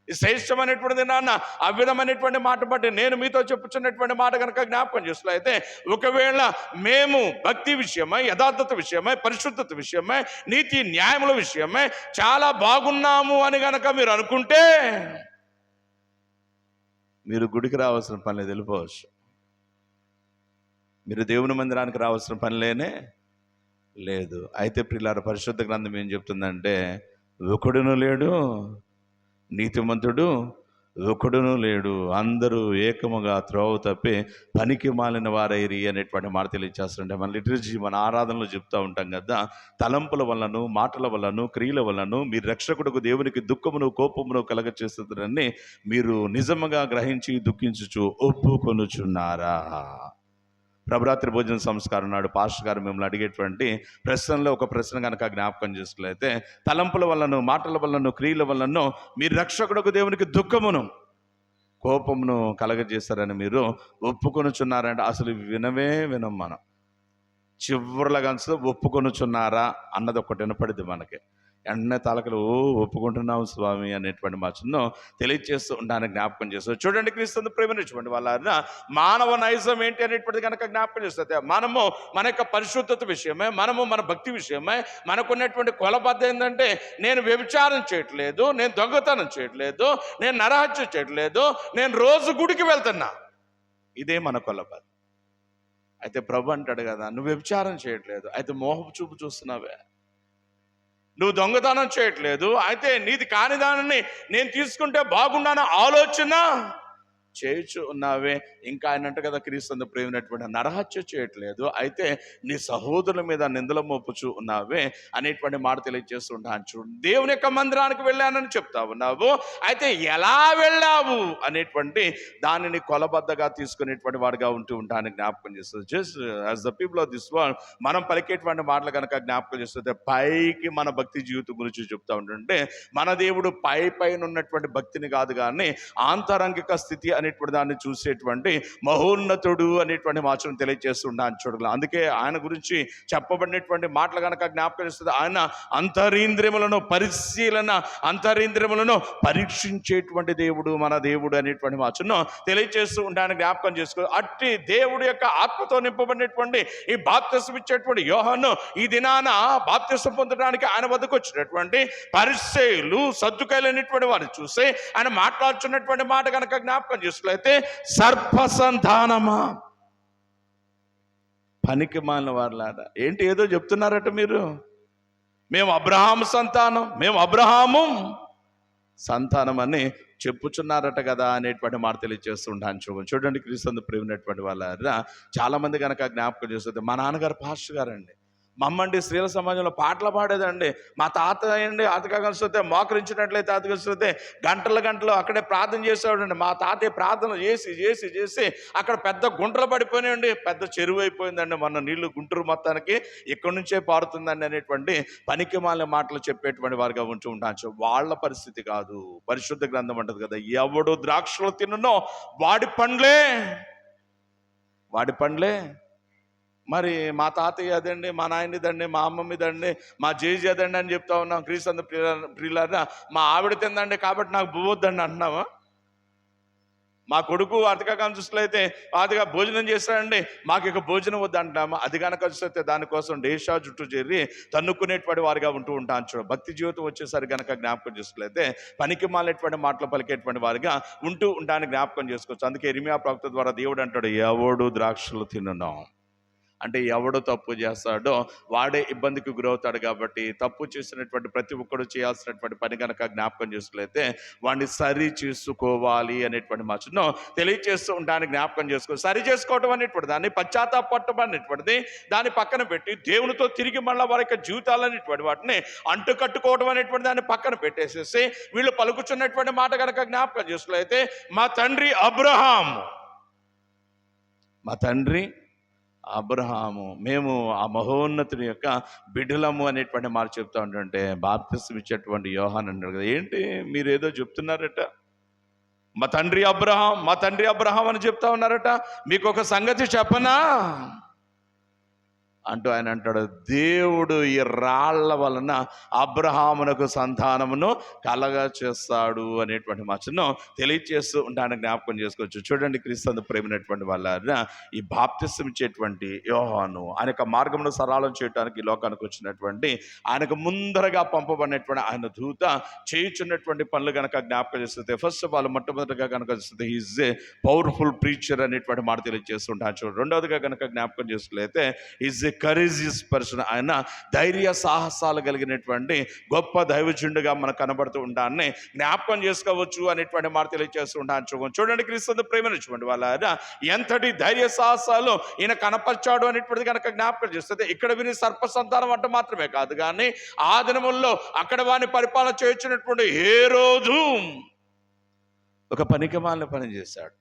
ఈ శ్రేష్టమైనటువంటిది నాన్న అవ్విధమైనటువంటి మాట బట్టి నేను మీతో చెప్పుచున్నటువంటి మాట కనుక జ్ఞాపకం చేస్తున్నట్లయితే, ఒకవేళ మేము భక్తి విషయమై, యథార్థత విషయమై, పరిశుద్ధత విషయమై, నీతి న్యాయముల విషయమై చాలా బాగున్నాము అని గనక మీరు అనుకుంటే మీరు గుడికి రావాల్సిన పని లేదు, వెళ్ళిపోవచ్చు. మీరు దేవుని మందిరానికి రావాల్సిన పనిలేనే లేదు. అయితే ప్రియులారా, పరిశుద్ధ గ్రంథం ఏం చెప్తుందంటే, ఒకడును లేడు, నీతిమంతుడు ఒకడును లేడు, అందరూ ఏకముగా త్రోవ తప్పి పనికి మాలిన వారైరి అనేటువంటి మాట తెలియజేస్తుంటే, మన లిటరసీ మన ఆరాధనలో చెప్తూ ఉంటాం కదా, తలంపుల వల్లను, మాటల వల్లను, క్రియల వల్లను మీ రక్షకుడుకు దేవునికి దుఃఖమును కోపమును కలగచేస్తుందని మీరు నిజముగా గ్రహించి దుఃఖించుచు ఒప్పుకొనుచున్నారా? ప్రభరాత్రి భోజన సంస్కారం నాడు పాస్టర్ గారు మిమ్మల్ని అడిగేటువంటి ప్రశ్నలో ఒక ప్రశ్న కనుక జ్ఞాపకం చేసుకున్నట్లయితే, తలంపుల వల్లను, మాటల వల్లను, క్రియల వల్లను మీరు రక్షకుడుకు దేవునికి దుఃఖమును కోపమును కలగజేస్తారని మీరు ఒప్పుకొనుచున్నారంటే, అసలు వినం మనం. చివరిలో కనుక ఒప్పుకొనుచున్నారా అన్నది ఒకటి వినపడింది మనకి. వెంటనే తలకలు ఒప్పుకుంటున్నాం స్వామి అనేటువంటి మాటను తెలియజేస్తూ ఉండడానికి జ్ఞాపకం చేస్తారు. చూడండి, క్రీస్తు ప్రేమించుకోండి వాళ్ళ మానవ నైజం ఏంటి అనేటువంటిది కనుక జ్ఞాపకం చేస్తుంది. మనము మన యొక్క పరిశుద్ధత విషయమే, మనము మన భక్తి విషయమే మనకున్నటువంటి కొలబద్ద ఏంటంటే, నేను వ్యభిచారం చేయట్లేదు, నేను దొంగతనం చేయట్లేదు, నేను నరహత్య చేయట్లేదు, నేను రోజు గుడికి వెళ్తున్నా. ఇదే మన కొలబద్ద. అయితే ప్రభు అంటాడు కదా, నువ్వు వ్యభిచారం చేయట్లేదు, అయితే మోహపు చూపు చూస్తున్నావే. నువ్వు దొంగతనం చేయట్లేదు, అయితే నీది కాని దానిని నేను తీసుకుంటే బాగుండాన ఆలోచన చేయుచు ఉన్నావే. ఇంకా ఆయన అంట కదా, క్రీస్తు ప్రేమినటువంటి నరహత్య చేయట్లేదు, అయితే నీ సహోదరుల మీద నిందల మోపుచు ఉన్నావే అనేటువంటి మాట తెలియజేస్తుంటాను. చూడు, దేవుని యొక్క మందిరానికి వెళ్ళానని చెప్తా ఉన్నావు, అయితే ఎలా వెళ్ళావు అనేటువంటి దానిని కొలబద్దగా తీసుకునేటువంటి వాడిగా ఉంటూ ఉంటాను జ్ఞాపకం చేస్తుంది. Just as the people of this world మనం పలికేటువంటి మాటలు కనుక జ్ఞాపకం చేస్తుంటే, పైకి మన భక్తి జీవితం గురించి చెప్తా ఉంటుంటే, మన దేవుడు పైన ఉన్నటువంటి భక్తిని కాదు కానీ ఆంతరంగిక స్థితి అనేటువంటి దాన్ని చూసేటువంటి మహోన్నతుడు అనేటువంటి మాటను తెలియజేస్తున్నాను. చూడగలం అందుకే ఆయన గురించి చెప్పబడినటువంటి మాటలు కనుక జ్ఞాపకం చేస్తుంది, ఆయన అంతరింద్రియములను పరీక్షించేటువంటి దేవుడు మన దేవుడు అనేటువంటి మాటను తెలియజేస్తూ ఉంటాను జ్ఞాపకం చేసుకో. అట్టి దేవుడు యొక్క ఆత్మతో నింపబడినటువంటి ఈ బాప్తిసం ఇచ్చేటువంటి యోహాను ఈ దినాన బాప్తిసం పొందడానికి ఆయన వద్దకు వచ్చినటువంటి పరిసయ్యులు, సద్దుకాయలు అనేటువంటి వారిని చూసి ఆయన మాట్లాడుతున్నటువంటి మాట కనుక జ్ఞాపకం చేసుకులైతే, సర్పసంతానమా, పనికి మాలిన వారులారా. ఏంటి ఏదో చెప్తున్నారట మీరు, మేము అబ్రహాము సంతానం, మేము అబ్రహాము సంతానం అని చెప్పుచున్నారట కదా అనేటువంటి మాట తెలియజేస్తుంటాను. చూడండి, క్రీస్తు ప్రేమినటువంటి వాళ్ళ చాలా మంది కనుక జ్ఞాపకం చేస్తుంది. మా నాన్నగారు పాస్టర్ గారండి, మా అమ్మండి స్త్రీల సమాజంలో పాటలు పాడేదండి, మా తాత అండి అతగా కలిసితే మోకరించినట్లయితే అత కలిసితే గంటలు అక్కడే ప్రార్థన చేసేవాడండి. మా తాతయ్య ప్రార్థన చేసి అక్కడ పెద్ద గుంటలు పడిపోయినాయండి, పెద్ద చెరువు అయిపోయిందండి, మొన్న నీళ్లు గుంటూరు మొత్తానికి ఇక్కడి నుంచే పారుతుందండి అనేటువంటి పనికి మాలిన మాటలు చెప్పేటువంటి వారిగా ఉంటూ ఉంటాను. వాళ్ళ పరిస్థితి కాదు, పరిశుద్ధ గ్రంథం అంటది కదా, ఎవడు ద్రాక్షలు తిన్ననో వాడి పండ్లే. మరి మా తాతయ్య అదండి, మా నాయనదండి, మా అమ్మమ్మదండి, మా జేజీ అదండి అని చెప్తా ఉన్నాం. క్రీస్తు ప్రియులారా, మా ఆవిడ తిందండి కాబట్టి నాకు బువ్వొద్దండి అంటున్నావా? మా కొడుకు అతిగా కనుసలు అయితే అతిగా భోజనం చేస్తాడండి, మాకు ఇక భోజనం వద్దు అంటామా? అది కనుక వస్తే దానికోసం డేషా చుట్టూ చేరి తన్నుకునేటువంటి వారిగా ఉంటూ ఉంటాను. చూడ, భక్తి జీవితం వచ్చేసరికి కనుక జ్ఞాపకం చేసుకులైతే పనికి మాలేటువంటి మాటలు పలికేటువంటి వారిగా ఉంటూ ఉంటానికి జ్ఞాపకం చేసుకోవచ్చు. అందుకే ఇర్మియా ప్రవక్త ద్వారా దేవుడు అంటాడు, ఎవడు ద్రాక్షలు తినను అంటే, ఎవడు తప్పు చేస్తాడో వాడే ఇబ్బందికి గురవుతాడు. కాబట్టి తప్పు చేసినటువంటి ప్రతి ఒక్కరు చేయాల్సినటువంటి పని కనుక జ్ఞాపకం చేసుకులైతే వాడిని సరి చేసుకోవాలి అనేటువంటి మాటను తెలియజేస్తూ ఉండడానికి జ్ఞాపకం సరి చేసుకోవటం అనేటువంటి దాన్ని పశ్చాత్తాపడటం అనేటువంటిది దాన్ని పక్కన పెట్టి దేవునితో తిరిగి మళ్ళీ వారి యొక్క జీవితాలనేటువంటి వాటిని అంటుకట్టుకోవడం అనేటువంటి దాన్ని పక్కన పెట్టేసేసి వీళ్ళు పలుకుచున్నటువంటి మాట కనుక జ్ఞాపకం చేసుకులైతే, మా తండ్రి అబ్రహాము మేము ఆ మహోన్నతుని యొక్క బిడ్డలము అనేటువంటి మాట చెప్తా ఉంటుంటే బాప్తిసం ఇచ్చేటువంటి యోహాన్ అన్నాడు కదా, ఏంటి మీరు ఏదో చెప్తున్నారట, మా తండ్రి అబ్రహాం అని చెప్తా ఉన్నారట, మీకు ఒక సంగతి చెప్పనా అంటూ ఆయన అంటాడు, దేవుడు ఈ రాళ్ల వలన అబ్రహామునకు సంతానమును కలగ చేస్తాడు అనేటువంటి మాటను తెలియచేస్తూ ఉంటాను, జ్ఞాపకం చేసుకోవచ్చు. చూడండి, క్రీస్తు ప్రేమైనటువంటి వాళ్ళ ఈ బాప్తిసం ఇచ్చేటువంటి యోహాను ఆయనకు మార్గమును సరళం చేయడానికి ఈ లోకానికి వచ్చినటువంటి, ఆయనకు ముందరగా పంపబడినటువంటి ఆయన దూత చేయుచున్నటువంటి పనులు కనుక జ్ఞాపకం చేస్తుంది. ఫస్ట్ ఆఫ్ ఆల్ మొట్టమొదటిగా కనుక చూస్తే ఈజ్ ఏ పవర్ఫుల్ ప్రీచర్ అనేటువంటి మాట తెలియజేస్తుంటాను. చూడండి, రెండవదిగా కనుక జ్ఞాపకం చేసినట్లయితే ఈజ్ ఏ కరేజియస్ పర్సన్. ఆయన ధైర్య సాహసాలు కలిగినటువంటి గొప్ప దైవజనుడిగా మనకు కనబడుతూ ఉంటాన్ని జ్ఞాపకం చేసుకోవచ్చు అనేటువంటి మాట తెలియజేస్తూ ఉంటాను. చూడండి, క్రీస్తు ప్రేమించుకోండి వాళ్ళ ఎంతటి ధైర్య సాహసాలు ఈయన కనపరిచాడు అనేటువంటిది కనుక జ్ఞాపకం చేస్తుంది. ఇక్కడ విని సర్ప సంతానం అంటే మాత్రమే కాదు, కానీ ఆ దినముల్లో అక్కడ వారిని పరిపాలన చేయించినటువంటి హేరోదు ఒక పనికిమాలిన పని చేశాడు.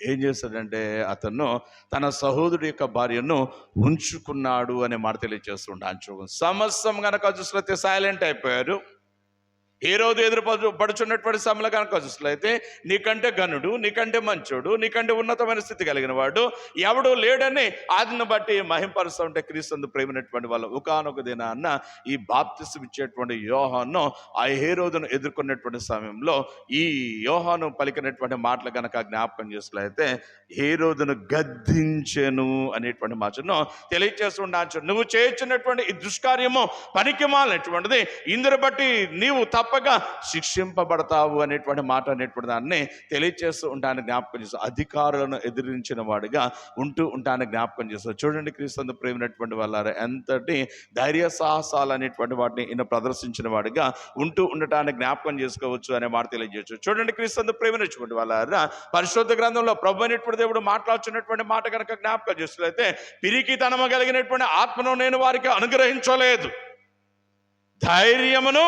ఏం చేస్తాడంటే అతను తన సహోదరుడి యొక్క భార్యను ఉంచుకున్నాడు అనే మాట తెలియజేస్తుంటాను. సమస్తం కనుక చూసినట్లయితే సైలెంట్ అయిపోయారు. ఏ రోజు పడుచున్నటువంటి సమయంలో కనుక చూసినట్లయితే నీకంటే ఘనుడు, నీకంటే మంచోడు, నీకంటే ఉన్నతమైన స్థితి కలిగిన వాడు ఎవడు లేడని ఆదిని బట్టి మహింపరుస్తూ ఉంటే క్రీస్తు ప్రేమైనటువంటి వాళ్ళు ఒకానొక దినాన్న ఈ బాప్తిసం ఇచ్చేటువంటి యోహాను ఆ హేరోదును ఎదుర్కొన్నటువంటి సమయంలో ఈ యోహాను పలికినటువంటి మాటలు కనుక జ్ఞాపకం చేసినట్లయితే హేరోదును గద్దించెను అనేటువంటి మాటను తెలియచేస్తుండొచ్చు. నువ్వు చేయించినటువంటి ఈ దుష్కార్యము పనికిమాలినటువంటిది, ఇందును బట్టి నీవు తప్పక శిక్షింపబడతావు అనేటువంటి మాట అనేటువంటి దాన్ని తెలియచేస్తూ ఉంటాను, జ్ఞాపకం చేస్తూ అధికారులను ఎదిరించిన వాడిగా ఉంటూ ఉంటాను, జ్ఞాపకం చేస్తూ. చూడండి, క్రీస్తు ప్రేమైనటువంటి వాళ్ళ ఎంతటి ధైర్య సాహసాలు అనేటువంటి వాటిని ఈయన ప్రదర్శించిన వాడిగా ఉంటూ ఉండటానికి జ్ఞాపకం చేసుకోవచ్చు అనే మాట తెలియజేయచ్చు. చూడండి, క్రీస్తు ప్రేమైనటువంటి వాళ్ళ పరిశుద్ధ గ్రంథంలో ప్రభు అనేటువంటి దేవుడు మాట్లాడుతున్నటువంటి మాట కనుక జ్ఞాపకం చేస్తున్నట్లయితే పిరికితనము కలిగినటువంటి ఆత్మను నేను వారికి అనుగ్రహించలేదు, ధైర్యమును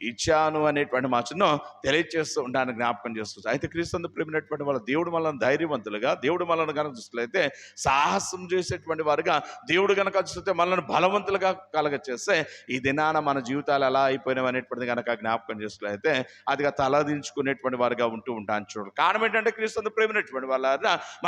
ఇచ్చాను అనేటువంటి మాటను తెలియజేస్తూ ఉంటాను, జ్ఞాపకం చేస్తుంది. అయితే క్రీస్తు ప్రేమైనటువంటి వాళ్ళ దేవుడు మనల్ని ధైర్యవంతులుగా, దేవుడు మనల్ని కనుక చూసినట్లయితే సాహసం చేసేటువంటి వారుగా, దేవుడు కనుక చూస్తే మనల్ని బలవంతులుగా కలగచేస్తే ఈ దినాన మన జీవితాలు ఎలా అయిపోయినావు అనేటువంటిది కనుక జ్ఞాపకం చేసినట్లయితే అదిగా తలదించుకునేటువంటి వారుగా ఉంటూ ఉంటాను. చూడు, కారణం ఏంటంటే క్రీస్తు ప్రేమైనటువంటి వాళ్ళ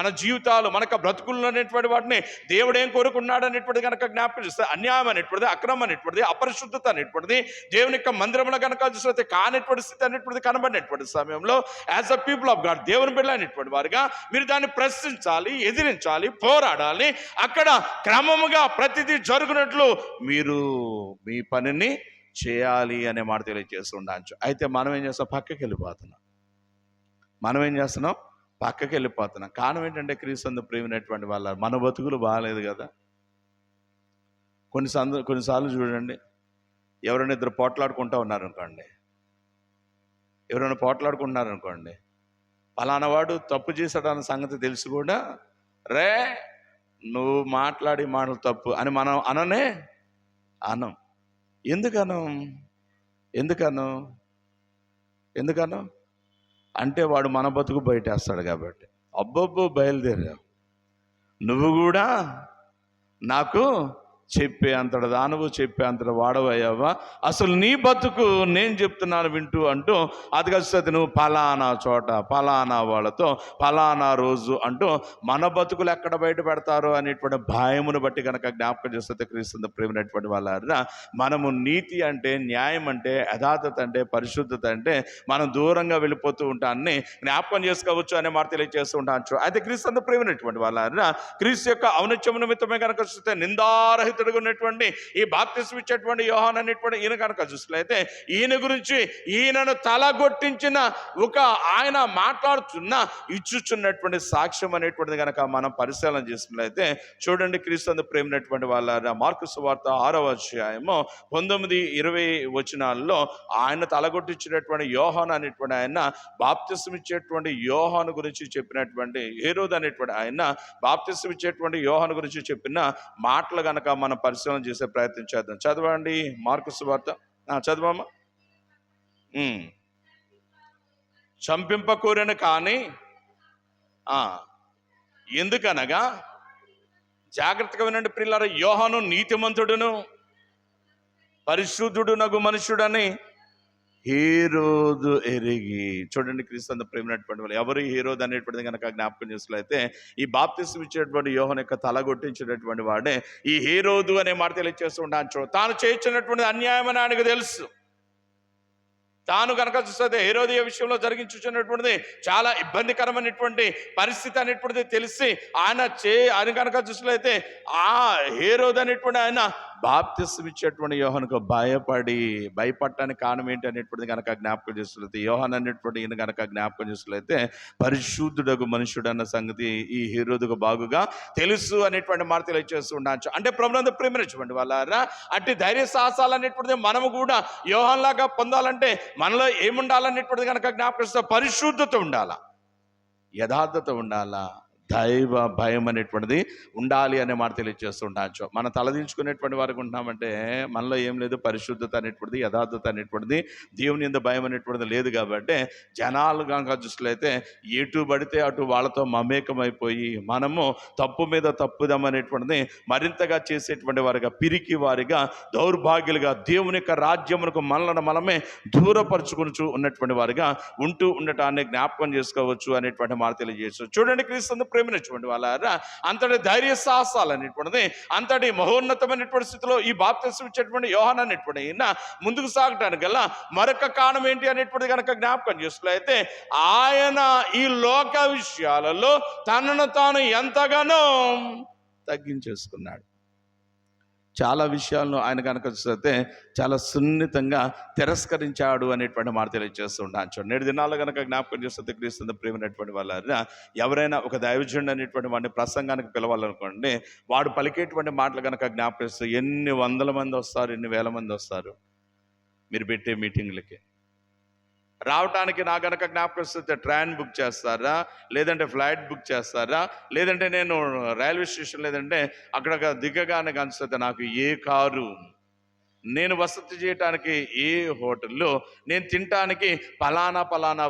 మన జీవితాలు, మనకు బ్రతుకులు అనేటువంటి వాటిని దేవుడు ఏం కోరుకున్నాడు అనేటువంటిది కనుక జ్ఞాపకం చేస్తే అన్యాయం అనేటువంటిది, అక్రమం అనేటువంటిది, అపరిశుద్ధత అనేటువంటిది, దేవుని యొక్క మందిరంలో కనుక చూస్తే కానిటువంటి స్థితి అనేటువంటిది కనబడినటువంటి సమయంలో as a people of God, దేవుని బిడ్డ అనేటువంటి వారుగా మీరు దాన్ని ప్రశ్నించాలి, ఎదిరించాలి, పోరాడాలి. అక్కడ క్రమముగా ప్రతిదీ జరుగునట్లు మీరు మీ పనిని చేయాలి అనే మాట తెలియజేస్తుండొచ్చు. అయితే మనం ఏం చేస్తాం? పక్కకి వెళ్ళిపోతున్నాం. పక్కకి వెళ్ళిపోతున్నాం. కారణం ఏంటంటే క్రీస్తు ప్రేమైనటువంటి వాళ్ళ మన బతుకులు బాగాలేదు కదా. కొన్నిసార్లు చూడండి, ఎవరైనా ఇద్దరు పోట్లాడుకుంటూ ఉన్నారనుకోండి, పలానా వాడు తప్పు చేశాడన్న సంగతి తెలిసి కూడా రే నువ్వు మాట్లాడి మాటలు తప్పు అని మనం అనం. ఎందుకను అంటే వాడు మన బతుకు బయటేస్తాడు కాబట్టి. అబ్బబ్బో బయలుదేరా, నువ్వు కూడా నాకు చెప్పే అంతటి దానవు, చెప్పే అంతటి వాడవయ్యావా, అసలు నీ బతుకు నేను చెప్తున్నాను వింటూ అంటూ అది కలిసి నువ్వు ఫలానా చోట ఫలానా వాళ్ళతో ఫలానా రోజు అంటూ మన బతుకులు ఎక్కడ బయట పెడతారో అనేటువంటి భయమును బట్టి కనుక జ్ఞాపకం చేస్తే క్రీస్తు ప్రేమైనటువంటి వాళ్ళ మనము నీతి అంటే, న్యాయం అంటే, యథార్థత అంటే, పరిశుద్ధత అంటే మనం దూరంగా వెళ్ళిపోతూ ఉంటాన్ని జ్ఞాపకం చేసుకోవచ్చు అనే మాట తెలియజేస్తూ ఉంటాను. అయితే క్రీస్తు ప్రేమైనటువంటి వాళ్ళ క్రీస్తు యొక్క ఔన్నత్యము నిమిత్తమే కనుక చూస్తే నిందారహిత ఉన్నటువంటి ఈ బాప్తిసం ఇచ్చేటువంటి యోహాను అనేటువంటి ఈయన కనుక చూసినట్లయితే ఈయన గురించి, ఈయనను తలగొట్టించిన ఒక ఆయన మాట్లాడుతున్న ఇచ్చుచున్నటువంటి సాక్ష్యం అనేటువంటిది కనుక మనం పరిశీలన చేసినట్లయితే చూడండి, క్రీస్తు ప్రేమైనటువంటి వాళ్ళ మార్కు సువార్త 6వ అధ్యాయము 19-20 వచనాల్లో ఆయన తలగొట్టించినటువంటి యోహాను అనేటువంటి ఆయన బాప్తిసం ఇచ్చేటువంటి యోహాను గురించి చెప్పినటువంటి హేరోదు అనేటువంటి ఆయన బాప్తిసం ఇచ్చేటువంటి యోహాను గురించి చెప్పిన మాటలు కనుక మనం పరిశీలన చేసే ప్రయత్నం చేద్దాం. చదవండి, మార్కు సువార్త. చదవమ్మా. చంపింపకూరను కానీ ఎందుకనగా జాగ్రత్తగా వినండి ప్రియులారా, యోహాను నీతిమంతుడును పరిశుద్ధుడునగు మనుషుడని హేరోదు ఎరిగి. చూడండి క్రీస్తు ప్రేమైనటువంటి వాళ్ళు ఎవరు హేరోదు అనేటువంటిది కనుక జ్ఞాపకం చేసినట్లయితే, ఈ బాప్తిసం ఇచ్చేటువంటి యోహాను యొక్క తల కొట్టించినటువంటి వాడే ఈ హేరోదు అనే మాట తెలియజేస్తూ ఉంటాను. తాను చేయించినటువంటి అన్యాయం అని ఆయనకు తెలుసు. తాను కనుక చూస్తే హేరోదియ విషయంలో జరిగించున్నటువంటిది చాలా ఇబ్బందికరమైనటువంటి పరిస్థితి అనేటువంటిది తెలిసి ఆయన కనుక చూసినట్లయితే ఆ హేరోదు అనేటువంటి ఆయన బాప్తిసం ఇచ్చేటువంటి యోహానుకు భయపడటానికి కారణం ఏంటి అనేటువంటిది కనుక జ్ఞాపకం చేస్తున్నట్లయితే, యోహాను అనేటువంటి ఈయన కనుక జ్ఞాపకం చేస్తున్నట్లయితే పరిశుద్ధుడగు మనుషుడు అన్న సంగతి ఈ హేరోదుకు బాగుగా తెలుసు అనేటువంటి మాట తెలియజేస్తూ ఉండొచ్చు. అంటే ప్రభునందు ప్రేమించండి వాళ్ళారా, అట్టి ధైర్య సాహసాలు అనేటువంటిది మనము కూడా యోహాను లాగా పొందాలంటే మనలో ఏముండాలనేటువంటిది కనుక జ్ఞాపకం చేస్తే పరిశుద్ధత ఉండాలా, యథార్థత ఉండాలా, దైవ భయం అనేటువంటిది ఉండాలి అనే మాట తెలియజేస్తుండొచ్చు. మనం తలదించుకునేటువంటి వారికి ఉంటున్నామంటే మనలో ఏం లేదు, పరిశుద్ధత అనేటువంటిది, యథార్థత అనేటువంటిది, దేవుని యందు భయం అనేటువంటిది లేదు. కాబట్టి జనాలు కనుక చూసినట్లయితే ఎటు పడితే అటు వాళ్ళతో మమేకమైపోయి మనము తప్పు మీద తప్పుదాం అనేటువంటిది మరింతగా చేసేటువంటి వారిగా, పిరికి వారిగా, దౌర్భాగ్యులుగా, దేవుని యొక్క రాజ్యమునకు మనలను మనమే దూరపరుచుకుని ఉన్నటువంటి వారిగా ఉంటూ ఉండటాన్ని జ్ఞాపకం చేసుకోవచ్చు అనేటువంటి మాట తెలియజేయచ్చు. చూడండి క్రీస్తు ప్రేమించండి వాళ్ళారా, అంతటి ధైర్య సాహసాలు అనేటువంటిది, అంతటి మహోన్నతమైనటువంటి స్థితిలో ఈ బాప్తిసం ఇచ్చేటువంటి యోహాను అనేటువంటి ఈయన ముందుకు సాగటానికి గల మరొక కారణం ఏంటి అనేటువంటిది కనుక జ్ఞాపకం చేసుకున్నట్లయితే, ఆయన ఈ లోక విషయాలలో తనను తాను ఎంతగానో తగ్గించేసుకున్నాడు. చాలా విషయాలను ఆయన కనుక చూస్తే చాలా సున్నితంగా తిరస్కరించాడు అనేటువంటి మాట తెలియజేస్తూ ఉంటాను. నేడు దినాల్లో కనుక జ్ఞాపకం చేస్తే క్రీస్తు ప్రేమైనటువంటి వాళ్ళ ఎవరైనా ఒక దైవజనుడు అనేటువంటి వాడిని ప్రసంగానికి పిలవాలనుకోండి, వాడు పలికేటువంటి మాటలు కనుక జ్ఞాపకం చేస్తూ ఎన్ని వందల మంది వస్తారు, ఎన్ని వేల మంది వస్తారు మీరు పెట్టే మీటింగ్లకి. రావటానికి నా గనక జ్ఞాపకం వస్తే ట్రైన్ బుక్ చేస్తారా, లేదంటే ఫ్లైట్ బుక్ చేస్తారా, లేదంటే నేను రైల్వే స్టేషన్, లేదంటే అక్కడ దిగగానే కనిపిస్తే నాకు ఏ కారు, నేను వసతి చేయటానికి ఏ హోటల్లో, నేను తినటానికి పలానా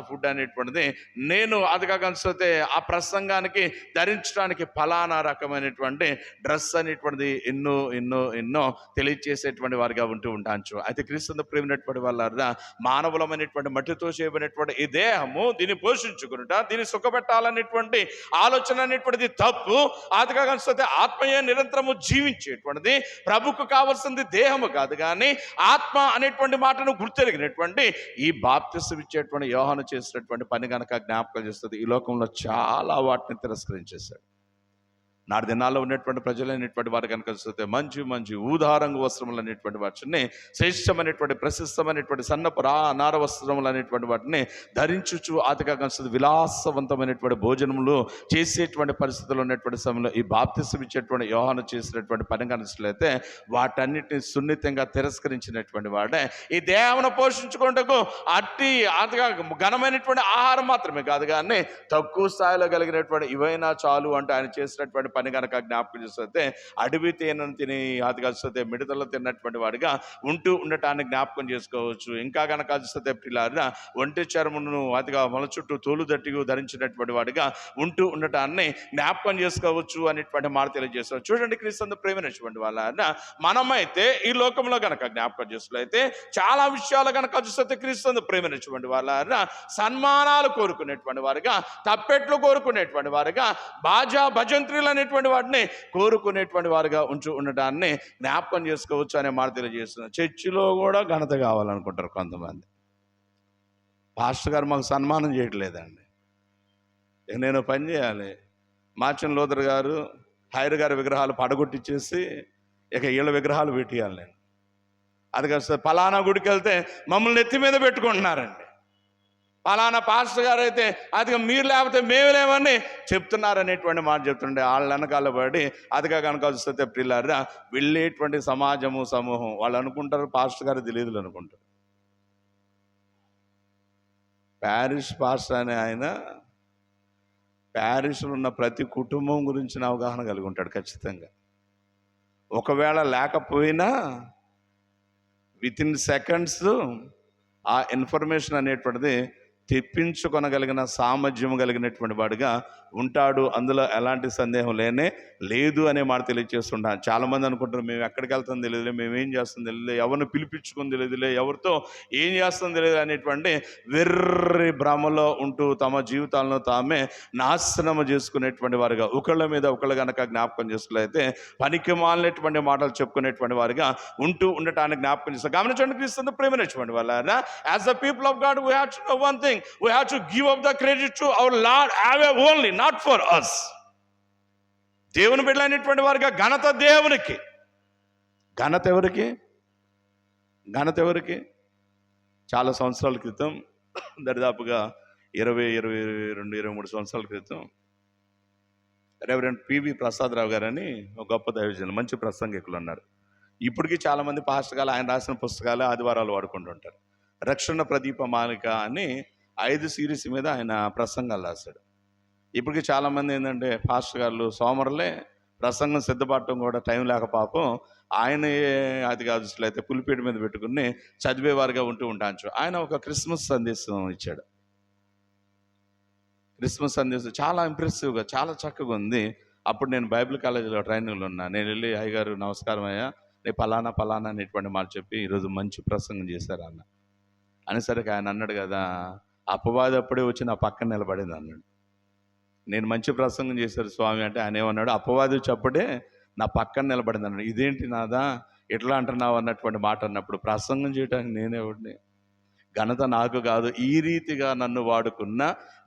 ఫుడ్ అనేటువంటిది, నేను అదిగా కనిపిస్తే ఆ ప్రసంగానికి ధరించడానికి పలానా రకమైనటువంటి డ్రెస్ అనేటువంటిది ఎన్నో ఎన్నో ఎన్నో తెలియచేసేటువంటి వారిగా ఉంటూ ఉంటాను. అయితే క్రీస్తు ప్రేమైనటువంటి వాళ్ళ మానవులమైనటువంటి మట్టితో చేయబడినటువంటి ఈ దేహము దీన్ని పోషించుకునుట, దీన్ని సుఖపెట్టాలనేటువంటి ఆలోచన అనేటువంటిది తప్పు. అదిగా కనిపిస్తే ఆత్మయే నిరంతరము జీవించేటువంటిది, ప్రభుకు కావాల్సింది దేహము కాదు కానీ ఆత్మ అనేటువంటి మాటను గుర్తెరిగినటువంటి ఈ బాప్తిసం ఇచ్చేటువంటి యోహాను చేసినటువంటి పని కనుక జ్ఞాపకం చేస్తుంది. ఈ లోకంలో చాలా వాటిని తిరస్కరించేశాడు. నాడు దినాల్లో ఉన్నటువంటి ప్రజలైనటువంటి వారు కనుక చూస్తే మంచి మంచి ఊదారంగు వస్త్రములు అనేటువంటి వాటిని, శ్రేష్టమైనటువంటి ప్రశస్తమైనటువంటి సన్నపు నార వస్త్రములు అనేటువంటి వాటిని ధరించుచు అతిగా కనిపిస్తుంది విలాసవంతమైనటువంటి భోజనములు చేసేటువంటి పరిస్థితుల్లో ఉన్నటువంటి సమయంలో ఈ బాప్తిసం ఇచ్చేటువంటి యోహాను చేసినటువంటి పని కనిపిస్తే వాటన్నిటిని సున్నితంగా తిరస్కరించినటువంటి వాడే ఈ దేహమును పోషించుకుంటకు అతిగా ఘనమైనటువంటి ఆహారం మాత్రమే కాదు కానీ తక్కువ స్థాయిలో కలిగినటువంటి ఇవైనా చాలు అంటే ఆయన చేసినటువంటి పని కనుక జ్ఞాపకం చేస్తే అడవి తేనెను తిని అది కలిస్తే మిడతలు తిన్నటువంటి వాడిగా ఉంటూ ఉండటాన్ని జ్ఞాపకం చేసుకోవచ్చు. ఇంకా కనుక చూస్తే పిల్లారిన ఒంటి చర్మను అదిగా మన చుట్టూ తోలు దట్టిగా ధరించినటువంటి వాడిగా ఉంటూ ఉండటాన్ని జ్ఞాపకం చేసుకోవచ్చు అనేటువంటి మాట తెలియజేస్తారు. చూడండి క్రీస్తు ప్రేమించినటువంటి వాళ్ళ మనమైతే ఈ లోకంలో కనుక జ్ఞాపకం చేసుకున్నైతే చాలా విషయాలు కనుక చూస్తే క్రీస్తు ప్రేమించినటువంటి వాళ్ళ సన్మానాలు కోరుకునేటువంటి వారిగా, తప్పెట్లు కోరుకునేటువంటి వారిగా, బాజా భజంత్రులు అనేటువంటి వాటిని కోరుకునేటువంటి వారిగా ఉండటాన్ని జ్ఞాపకం చేసుకోవచ్చు అనే మాట తెలియజేస్తున్నారు. చర్చిలో కూడా ఘనత కావాలనుకుంటారు కొంతమంది. పాస్టర్ గారు మాకు సన్మానం చేయట్లేదండి, నేను పని చేయాలి. మార్చిన లోదర్ గారు, హైర్ గారి విగ్రహాలు పడగొట్టించేసి ఇక వీళ్ళ విగ్రహాలు పెట్టేయాలి నేను. అది కాస్త పలానా గుడికి వెళ్తే మమ్మల్ని ఎత్తి మీద పెట్టుకుంటున్నారండి. పలానా పాస్టర్ గారు అయితే అదిగా మీరు లేకపోతే మేము లేవని చెప్తున్నారనేటువంటి మాట చెప్తుండే వాళ్ళ వెనకాల పడి అదిగా కనుక చూస్తే పిల్లరా వెళ్ళేటువంటి సమూహం వాళ్ళు అనుకుంటారు పాస్టర్ గారు తెలియదు అనుకుంటారు. ప్యారిష్ పాస్టర్ అనే ఆయన ప్యారిస్లో ఉన్న ప్రతి కుటుంబం గురించిన అవగాహన కలిగి ఉంటాడు ఖచ్చితంగా. ఒకవేళ లేకపోయినా విత్ ఇన్ సెకండ్స్ ఆ ఇన్ఫర్మేషన్ అనేటువంటిది తెప్పించుకొనగలిగిన సామర్థ్యం కలిగినటువంటి వాడిగా ఉంటాడు. అందులో ఎలాంటి సందేహం లేదు అనే మాట తెలియజేస్తుంటాను. చాలామంది అనుకుంటారు మేము ఎక్కడికి వెళ్తాం తెలియదులే, మేము ఏం చేస్తాం తెలియదు, ఎవరిని పిలిపించుకొని తెలియదులే, ఎవరితో ఏం చేస్తాం తెలియదు అనేటువంటి వెర్రి భ్రమలో ఉంటూ తమ జీవితాలను తామే నాశనం చేసుకునేటువంటి వారుగా, ఒకళ్ళ మీద ఒకళ్ళు కనుక జ్ఞాపకం చేసుకులైతే పనికి మాలినటువంటి మాటలు చెప్పుకునేటువంటి వారిగా ఉంటూ ఉండటానికి జ్ఞాపకం చేస్తారు. గమనించండి క్రీస్తు ప్రేమైనటువంటి వాళ్ళ, as the people of God we have to know one thing, we have to give up the credit to our Lord only, not for us. దేవుని బిడ్డలైనటువంటి వారిగా ఘనత దేవునికి. ఘనత ఎవరికి? ఘనత ఎవరికి? చాలా సంవత్సరాల క్రితం, దరిదాపుగా 22-23 సంవత్సరాల క్రితం రెవరెండ్ పివి ప్రసాదరావు గారని ఒక గొప్ప దైవజనులు, మంచి ప్రసంగికులు ఉన్నారు. ఇప్పటికీ చాలామంది పాస్టర్లు ఆయన రాసిన పుస్తకాలు ఆదివారాలు వాడుకుంటుంటారు. రక్షణ ప్రదీప మాలిక అని 5 సిరీస్ మీద ఆయన ప్రసంగాలు రాశాడు. ఇప్పటికీ చాలామంది ఏంటంటే పాస్టర్ గారు సోమరులే, ప్రసంగం సిద్ధపడటం కూడా టైం లేక పాపం ఆయన అది కాదు అయితే పులిపేట మీద పెట్టుకుని చదివేవారుగా ఉంటాను. ఆయన ఒక క్రిస్మస్ సందేశం ఇచ్చాడు. క్రిస్మస్ సందేశం చాలా ఇంప్రెసివ్గా, చాలా చక్కగా ఉంది. అప్పుడు నేను బైబిల్ కాలేజీలో ట్రైనింగ్లో ఉన్నా. నేను వెళ్ళి, అయ్యగారు నమస్కారం అయ్యా, నేను పలానా అనేటువంటి మాట చెప్పి ఈరోజు మంచి ప్రసంగం చేశారు అన్న అనేసరికి ఆయన అన్నాడు కదా, అపవాది అప్పుడే వచ్చి నా పక్కన నిలబడింది అన్నాడు. నేను మంచి ప్రసంగం చేశారు స్వామి అంటే ఆయన ఏమన్నాడు, అపవాది వచ్చి అప్పుడే నా పక్కన నిలబడింది అన్నాడు. ఇదేంటి నాదా ఎట్లా అంటున్నావు అన్నటువంటి మాట అన్నప్పుడు, ప్రసంగం చేయడానికి నేనేవాడిని, ఘనత నాకు కాదు. ఈ రీతిగా నన్ను వాడుకున్న,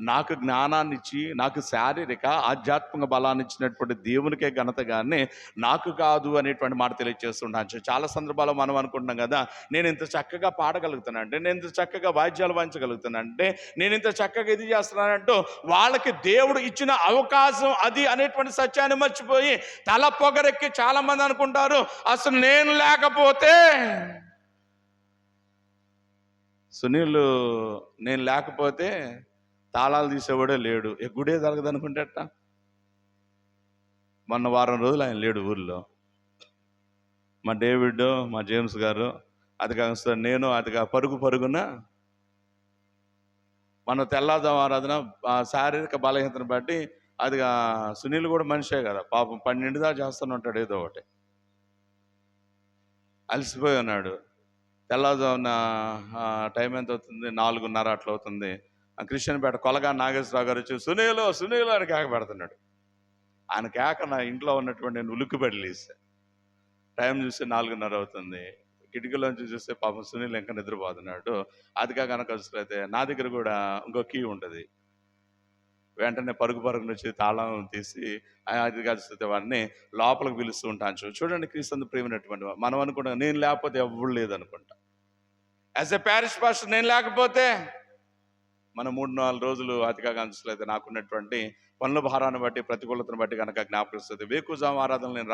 నాకు జ్ఞానాన్ని ఇచ్చి, నాకు శారీరక ఆధ్యాత్మిక బలాన్ని ఇచ్చినటువంటి దేవునికే ఘనత కానీ నాకు కాదు అనేటువంటి మాట తెలియజేస్తున్నాను. చాలా సందర్భాల్లో మనం అనుకుంటున్నాం కదా, నేను ఇంత చక్కగా పాడగలుగుతానంటే, నేను ఇంత చక్కగా వాయిద్యాలు వాయించగలుగుతానంటే, నేను ఇంత చక్కగా ఇది చేస్తున్నానంటూ వాళ్ళకి దేవుడు ఇచ్చిన అవకాశం అది అనేటువంటి సత్యాన్ని మర్చిపోయి తల పొగరెక్కి చాలామంది అనుకుంటారు, అసలు నేను లేకపోతే సునీల్, నేను లేకపోతే తాళాలు తీసేవాడే లేడు, గుడే జరగదు అనుకుంటేట. మొన్న వారం రోజులు ఆయన లేడు ఊర్లో. మా డేవిడ్, మా జేమ్స్ గారు, అది కాక నేను, అది పరుగున మన తెల్లాదాం ఆరాధన శారీరక బలహీనతను బట్టి, అదిగా సునీల్ కూడా మనిషే కదా పాపం, 12 దాకా చేస్తూనే ఉంటాడు ఏదో ఒకటి. అలసిపోయి ఉన్నాడు. తెల్లవారుజామున టైం ఎంత అవుతుంది, 4:30 అట్లా అవుతుంది. క్రిస్టియన్పేట కొలగా నాగేశ్వరరావు గారు వచ్చి సునీలు అని కేక పెడుతున్నాడు. ఆయన కేక నా ఇంట్లో ఉన్నటువంటి నేను ఉలిక్కిపడి లేస్తే, టైం చూస్తే 4:30 అవుతుంది. కిటికీలోంచి చూస్తే పాపం సునీల్ ఇంకా నిద్రపోతున్నాడు. అదిగా కనుక అయితే నా దగ్గర కూడా ఇంకో కీ ఉంటుంది. వెంటనే పరుగు నుంచి తాళం తీసి అది కలిస్తే వాడిని లోపలికి పిలుస్తూ ఉంటాను. చూడండి క్రీస్తు ప్రేమైనటువంటి మనం అనుకుంటాం, నేను లేకపోతే ఎవరు లేదనుకుంటా. యాజ్ ఎ ప్యారిష్ పాస్టర్ నేను లేకపోతే మన 3-4 రోజులు అతిగా కనిపిస్తలేదు. నాకున్నటువంటి పనుల భారాన్ని బట్టి, ప్రతికూలతను బట్టి కనుక జ్ఞాపకం వేకుజాము ఆరాధనలు నేను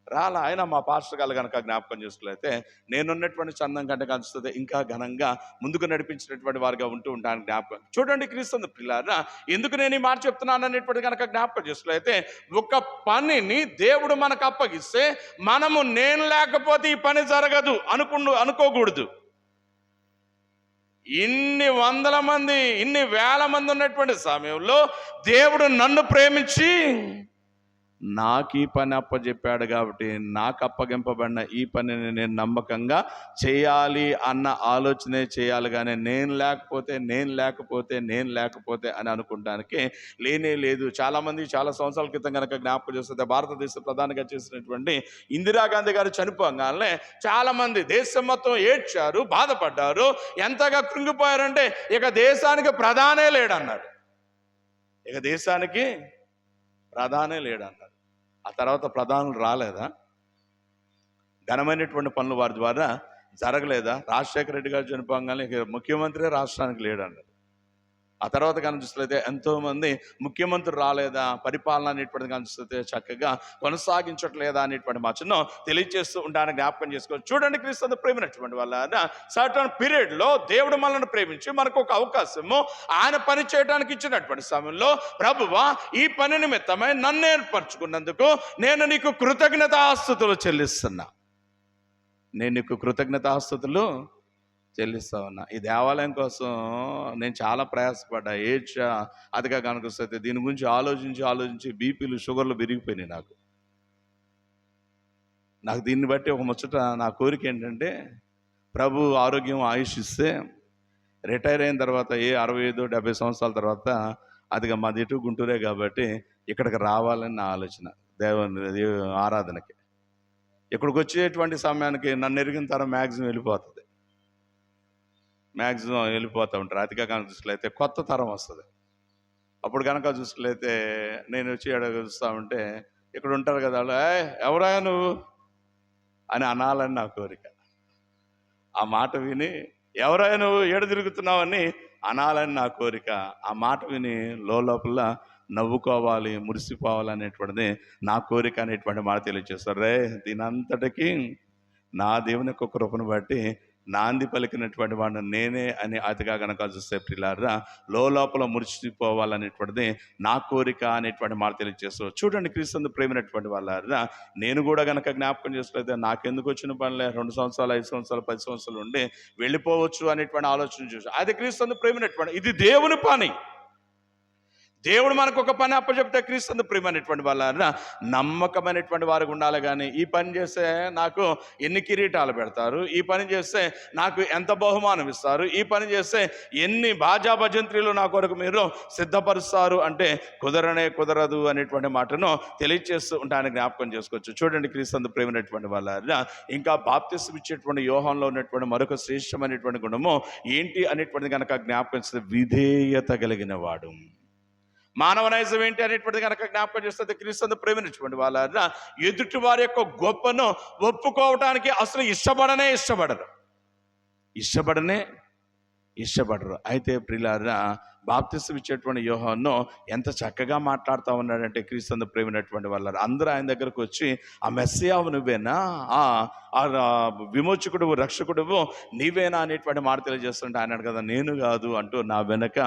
రాలా. అయినా మా పాస్టర్ గారు కనుక జ్ఞాపకం చేసుకోలేతే నేనున్నటువంటి చందం కంటే కనిపిస్తుంది ఇంకా ఘనంగా ముందుకు నడిపించినటువంటి వారిగా ఉంటాను జ్ఞాపకం. చూడండి క్రీస్తు పిల్లారా, ఎందుకు నేను ఈ మాట చెప్తున్నాను అనేటువంటి కనుక జ్ఞాపకం చేసుకోలేతే, ఒక పనిని దేవుడు మనకు అప్పగిస్తే మనము నేను లేకపోతే ఈ పని జరగదు అనుకోకూడదు. ఇన్ని 100 మంది, ఇన్ని 1000 మంది ఉన్నటువంటి సమయంలో దేవుడు నన్ను ప్రేమించి నాకు ఈ పని అప్పచెప్పాడు కాబట్టి, నాకు అప్పగింపబడిన ఈ పనిని నేను నమ్మకంగా చేయాలి అన్న ఆలోచనే చేయాలి. కానీ నేను లేకపోతే అని అనుకోవడానికి లేనే లేదు. చాలామంది చాలా సంవత్సరాల క్రితం కనుక జ్ఞాపకం చేస్తే, భారతదేశ ప్రధానిగా చేసినటువంటి ఇందిరాగాంధీ గారు చనిపోగానే చాలామంది దేశం మొత్తం ఏడ్చారు, బాధపడ్డారు. ఎంతగా కృంగిపోయారంటే ఇక దేశానికి ప్రధానే లేడన్నారు. ఆ తర్వాత ప్రధానులు రాలేదా? ఘనమైనటువంటి పనులు వారి ద్వారా జరగలేదా? రాజశేఖర రెడ్డి గారు చనిపోగానే ముఖ్యమంత్రి రాష్ట్రానికి లేడన్నారు. ఆ తర్వాత కనిపిస్తే ఎంతోమంది ముఖ్యమంత్రి రాలేదా, పరిపాలన అనేటువంటిది కనిపిస్తే చక్కగా కొనసాగించట్లేదా అనేటువంటి మచ్చను తెలియజేస్తూ ఉంటాను జ్ఞాపకం చేసుకోవచ్చు. చూడండి క్రీస్తు ప్రేమైనటువంటి వాళ్ళ సర్టన్ పీరియడ్లో దేవుడు మనల్ని ప్రేమించి మనకు ఒక అవకాశము ఆయన పని చేయడానికి ఇచ్చినటువంటి సమయంలో, ప్రభువా ఈ పని నిమిత్తమై నన్ను ఏర్పరచుకున్నందుకు నేను నీకు కృతజ్ఞతాస్తుతులు చెల్లిస్తున్నా. చెల్లిస్తా ఉన్నా. ఈ దేవాలయం కోసం నేను చాలా ప్రయాసపడ్డా, ఏడ్చా. అదిగా కనుకొస్తే దీని గురించి ఆలోచించి బీపీలు షుగర్లు పెరిగిపోయినాయి నాకు. దీన్ని బట్టి ఒక ముచ్చట, నా కోరిక ఏంటంటే ప్రభు ఆరోగ్యం ఆయుష్ ఇస్తే రిటైర్ అయిన తర్వాత 65-70 సంవత్సరాల తర్వాత అదిగా మాది ఇటు గుంటూరే కాబట్టి ఇక్కడికి రావాలని నా ఆలోచన. దేవుని ఆరాధనకి ఇక్కడికి వచ్చేటువంటి సమయానికి నన్ను ఎరిగిన తరం మ్యాక్సిమం వెళ్ళిపోతూ ఉంటారు. అతిగా కనుక చూసినట్లయితే కొత్త తరం వస్తుంది. అప్పుడు కనుక చూసినట్లయితే నేను వచ్చి చూస్తూ ఉంటే ఇక్కడ ఉంటారు కదా వాళ్ళు, ఎవరా నువ్వు అని అనాలని నా కోరిక. ఆ మాట విని ఎవరా నువ్వు ఏడు తిరుగుతున్నావని అనాలని నా కోరిక. ఆ మాట విని లోపల నవ్వుకోవాలి, మురిసిపోవాలి అనేటువంటిది నా కోరిక అనేటువంటి మాట తెలియజేస్తారు. దీని అంతటికీ నా దేవుని యొక్క కృపను బట్టి నాంది పలికినటువంటి వాడిని నేనే అని అతిగా కనుక చూస్తే ప్రియులారా, లోపల మురిసిపోవాలనేటువంటిది నా కోరిక అనేటువంటి మాట తెలియజేస్తారు. చూడండి, క్రీస్తు ప్రేమైనటువంటి వాళ్ళారా, నేను కూడా కనుక జ్ఞాపకం చేసుకోలేదు, నాకెందుకు వచ్చిన పనిలే, 2 సంవత్సరాలు 5 సంవత్సరాలు 10 సంవత్సరాలు ఉండి వెళ్ళిపోవచ్చు అనేటువంటి ఆలోచన చూసి, అది క్రీస్తు ప్రేమైనటువంటి, ఇది దేవుని పని. దేవుడు మనకు ఒక పని అప్పచెప్తే క్రీస్తు ప్రియమైనటువంటి వాళ్ళ నమ్మకమైనటువంటి వారికి ఉండాలి. కానీ ఈ పని చేస్తే నాకు ఎన్ని కిరీటాలు పెడతారు, ఈ పని చేస్తే నాకు ఎంత బహుమానం ఇస్తారు, ఈ పని చేస్తే ఎన్ని బాజా భజంత్రీలు నా కొరకు మీరు సిద్ధపరుస్తారు అంటే కుదరదు అనేటువంటి మాటను తెలియజేస్తూ ఉంటానని జ్ఞాపకం చేసుకోవచ్చు. చూడండి, క్రీస్తు ప్రియమైనటువంటి వాళ్ళ ఇంకా బాప్తిసం ఇచ్చేటువంటి యోహానులో ఉన్నటువంటి మరొక శ్రేష్టమైనటువంటి గుణము ఏంటి అనేటువంటిది కనుక జ్ఞాపకం చేస్తే, విధేయత కలిగిన వాడు. మానవ నైజం ఏంటి అనేటువంటిది కనుక జ్ఞాపకం చేస్తుంది. క్రీస్తు ప్రేమించుకోండి వాళ్ళ ఎదుటి వారి యొక్క గొప్పను ఒప్పుకోవటానికి అసలు ఇష్టపడరు. అయితే ప్రియులారా, బాప్తిసం ఇచ్చేటువంటి యోహాను ఎంత చక్కగా మాట్లాడుతూ ఉన్నాడంటే క్రీస్తు ప్రేమైనటువంటి వాళ్ళ అందరూ ఆయన దగ్గరకు వచ్చి, ఆ మెస్సియావు నువ్వేనా, ఆ విమోచకుడు రక్షకుడువు నీవేనా అనేటువంటి మాట తెలియజేస్తుంటే ఆయన కదా, నేను కాదు అంటూ నా వెనక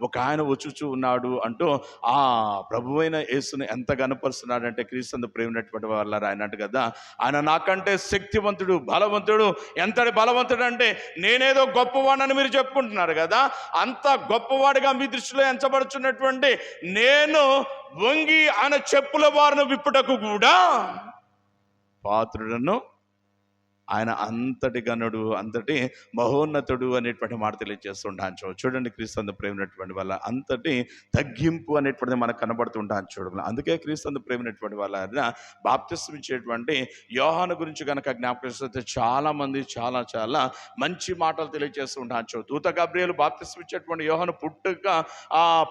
ఒక ఆయన వచ్చుచూ ఉన్నాడు అంటూ ఆ ప్రభువైన యేసుని ఎంత గనపరుస్తున్నాడంటే క్రీస్తు ప్రేమైనటువంటి వాళ్ళ ఆయన కదా, ఆయన నాకంటే శక్తివంతుడు, బలవంతుడు. ఎంతటి బలవంతుడు అంటే నేనేదో గొప్పవాడని మీరు చెప్పుకుంటున్నారు కదా, అంత గొప్పవాడిగా మీ దృష్టిలో ఎంచబడుచున్నటువంటి నేను వంగి ఆయన చెప్పుల వారిని విప్పుటకు కూడా పాత్రుడను. ఆయన అంతటి గనుడు, అంతటి మహోన్నతుడు అనేటువంటి మాట తెలియజేస్తుంటాను. చూడండి, క్రీస్తు ప్రేమైనటువంటి వాళ్ళ అంతటి తగ్గింపు అనేటువంటిది మనకు కనబడుతుంటాను. చూడండి, అందుకే క్రీస్తు ప్రేమైనటువంటి వాళ్ళ బాప్తిసం ఇచ్చేటువంటి యోహాను గురించి కనుక జ్ఞాపకం చేస్తే చాలామంది చాలా మంచి మాటలు తెలియజేస్తూ ఉంటాను. దూత గబ్రియేలు బాప్తిసం ఇచ్చేటువంటి యోహాను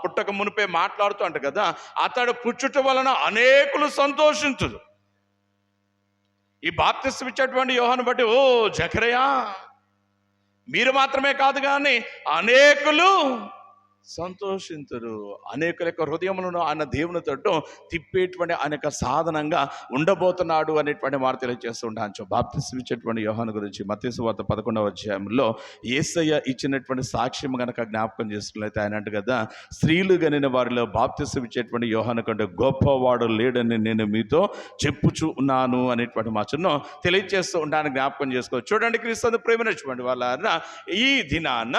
పుట్టక మునిపే మాట్లాడుతూ అంట కదా, అతడు పుట్టుట వలన అనేకులు సంతోషించుదు. ఈ బాప్తిసం ఇచ్చేటువంటి యోహాను బట్టి, ఓ జకరియా, మీరు మాత్రమే కాదు కానీ అనేకులు సంతోషించరు. అనేకుల యొక్క హృదయములను ఆయన దేవుని తట్టు తిప్పేటువంటి అనేక సాధనంగా ఉండబోతున్నాడు అనేటువంటి మాట తెలియజేస్తుంటాను. బాప్తిసం ఇచ్చేటువంటి యోహాను గురించి మత్తయి సువార్త 11వ అధ్యాయంలో యేసయ్య ఇచ్చినటువంటి సాక్ష్యం కనుక జ్ఞాపకం చేస్తున్నట్లయితే ఆయన అంట కదా, స్త్రీలు గనిన వారిలో బాప్తిసం ఇచ్చేటువంటి యోహాను కంటే గొప్పవాడు లేడని నేను మీతో చెప్పుచూ ఉన్నాను అనేటువంటి మాటను తెలియజేస్తూ ఉంటాను. జ్ఞాపకం చేసుకోవచ్చు. చూడండి, క్రీస్తు ప్రేమైనటువంటి వాళ్ళ ఈ దినాన్న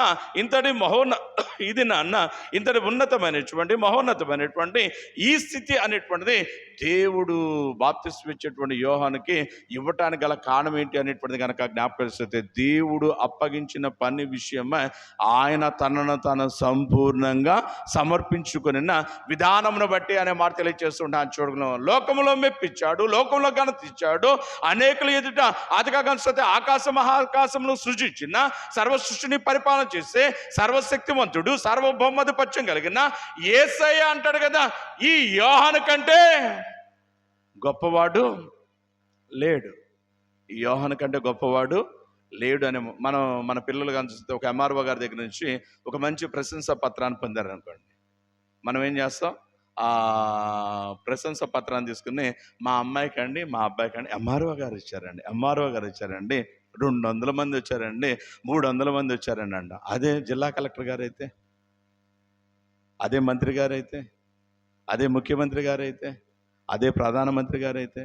ఇంతటి ఉన్నతమైనటువంటి మహోన్నతమైనటువంటి ఈ స్థితి అనేటువంటిది దేవుడు బాప్తిసం ఇచ్చేటువంటి యోహానుకి ఇవ్వటానికి గల కారణం ఏంటి అనేటువంటిది కనుక జ్ఞాపకం చేస్తే, దేవుడు అప్పగించిన పని విషయమై ఆయన తనను సంపూర్ణంగా సమర్పించుకుని విధానమును బట్టి అనే మాట తెలియజేస్తుంటాను. చూడగలం, లోకంలో మెప్పించాడు, లోకంలో ఘనతిచ్చాడు, అనేకులు ఎదుట అతిగా కనిపిస్తే ఆకాశ మహాకాశమును సృజించిన సర్వ సృష్టిని పరిపాలన చేస్తే సర్వశక్తివంతుడు, సార్వభౌమాధిపత్యం కలిగిన యేసయ్య అంటాడు కదా, ఈ యోహాను కంటే గొప్పవాడు లేడు. ఈ యోహాను కంటే గొప్పవాడు లేడు అని మన పిల్లలు కనిపిస్తే ఒక ఎంఆర్ఓ గారి దగ్గర నుంచి ఒక మంచి ప్రశంసా పత్రాన్ని పొందారు అనుకోండి, మనం ఏం చేస్తాం, ఆ ప్రశంసా పత్రాన్ని తీసుకుని మా అమ్మాయికండి మా అబ్బాయికండి ఎంఆర్ఓ గారు ఇచ్చారండి 200 మంది వచ్చారండి, 300 మంది వచ్చారండి అంట. అదే జిల్లా కలెక్టర్ గారు అయితే, అదే మంత్రి గారైతే, అదే ముఖ్యమంత్రి గారైతే, అదే ప్రధానమంత్రి గారైతే,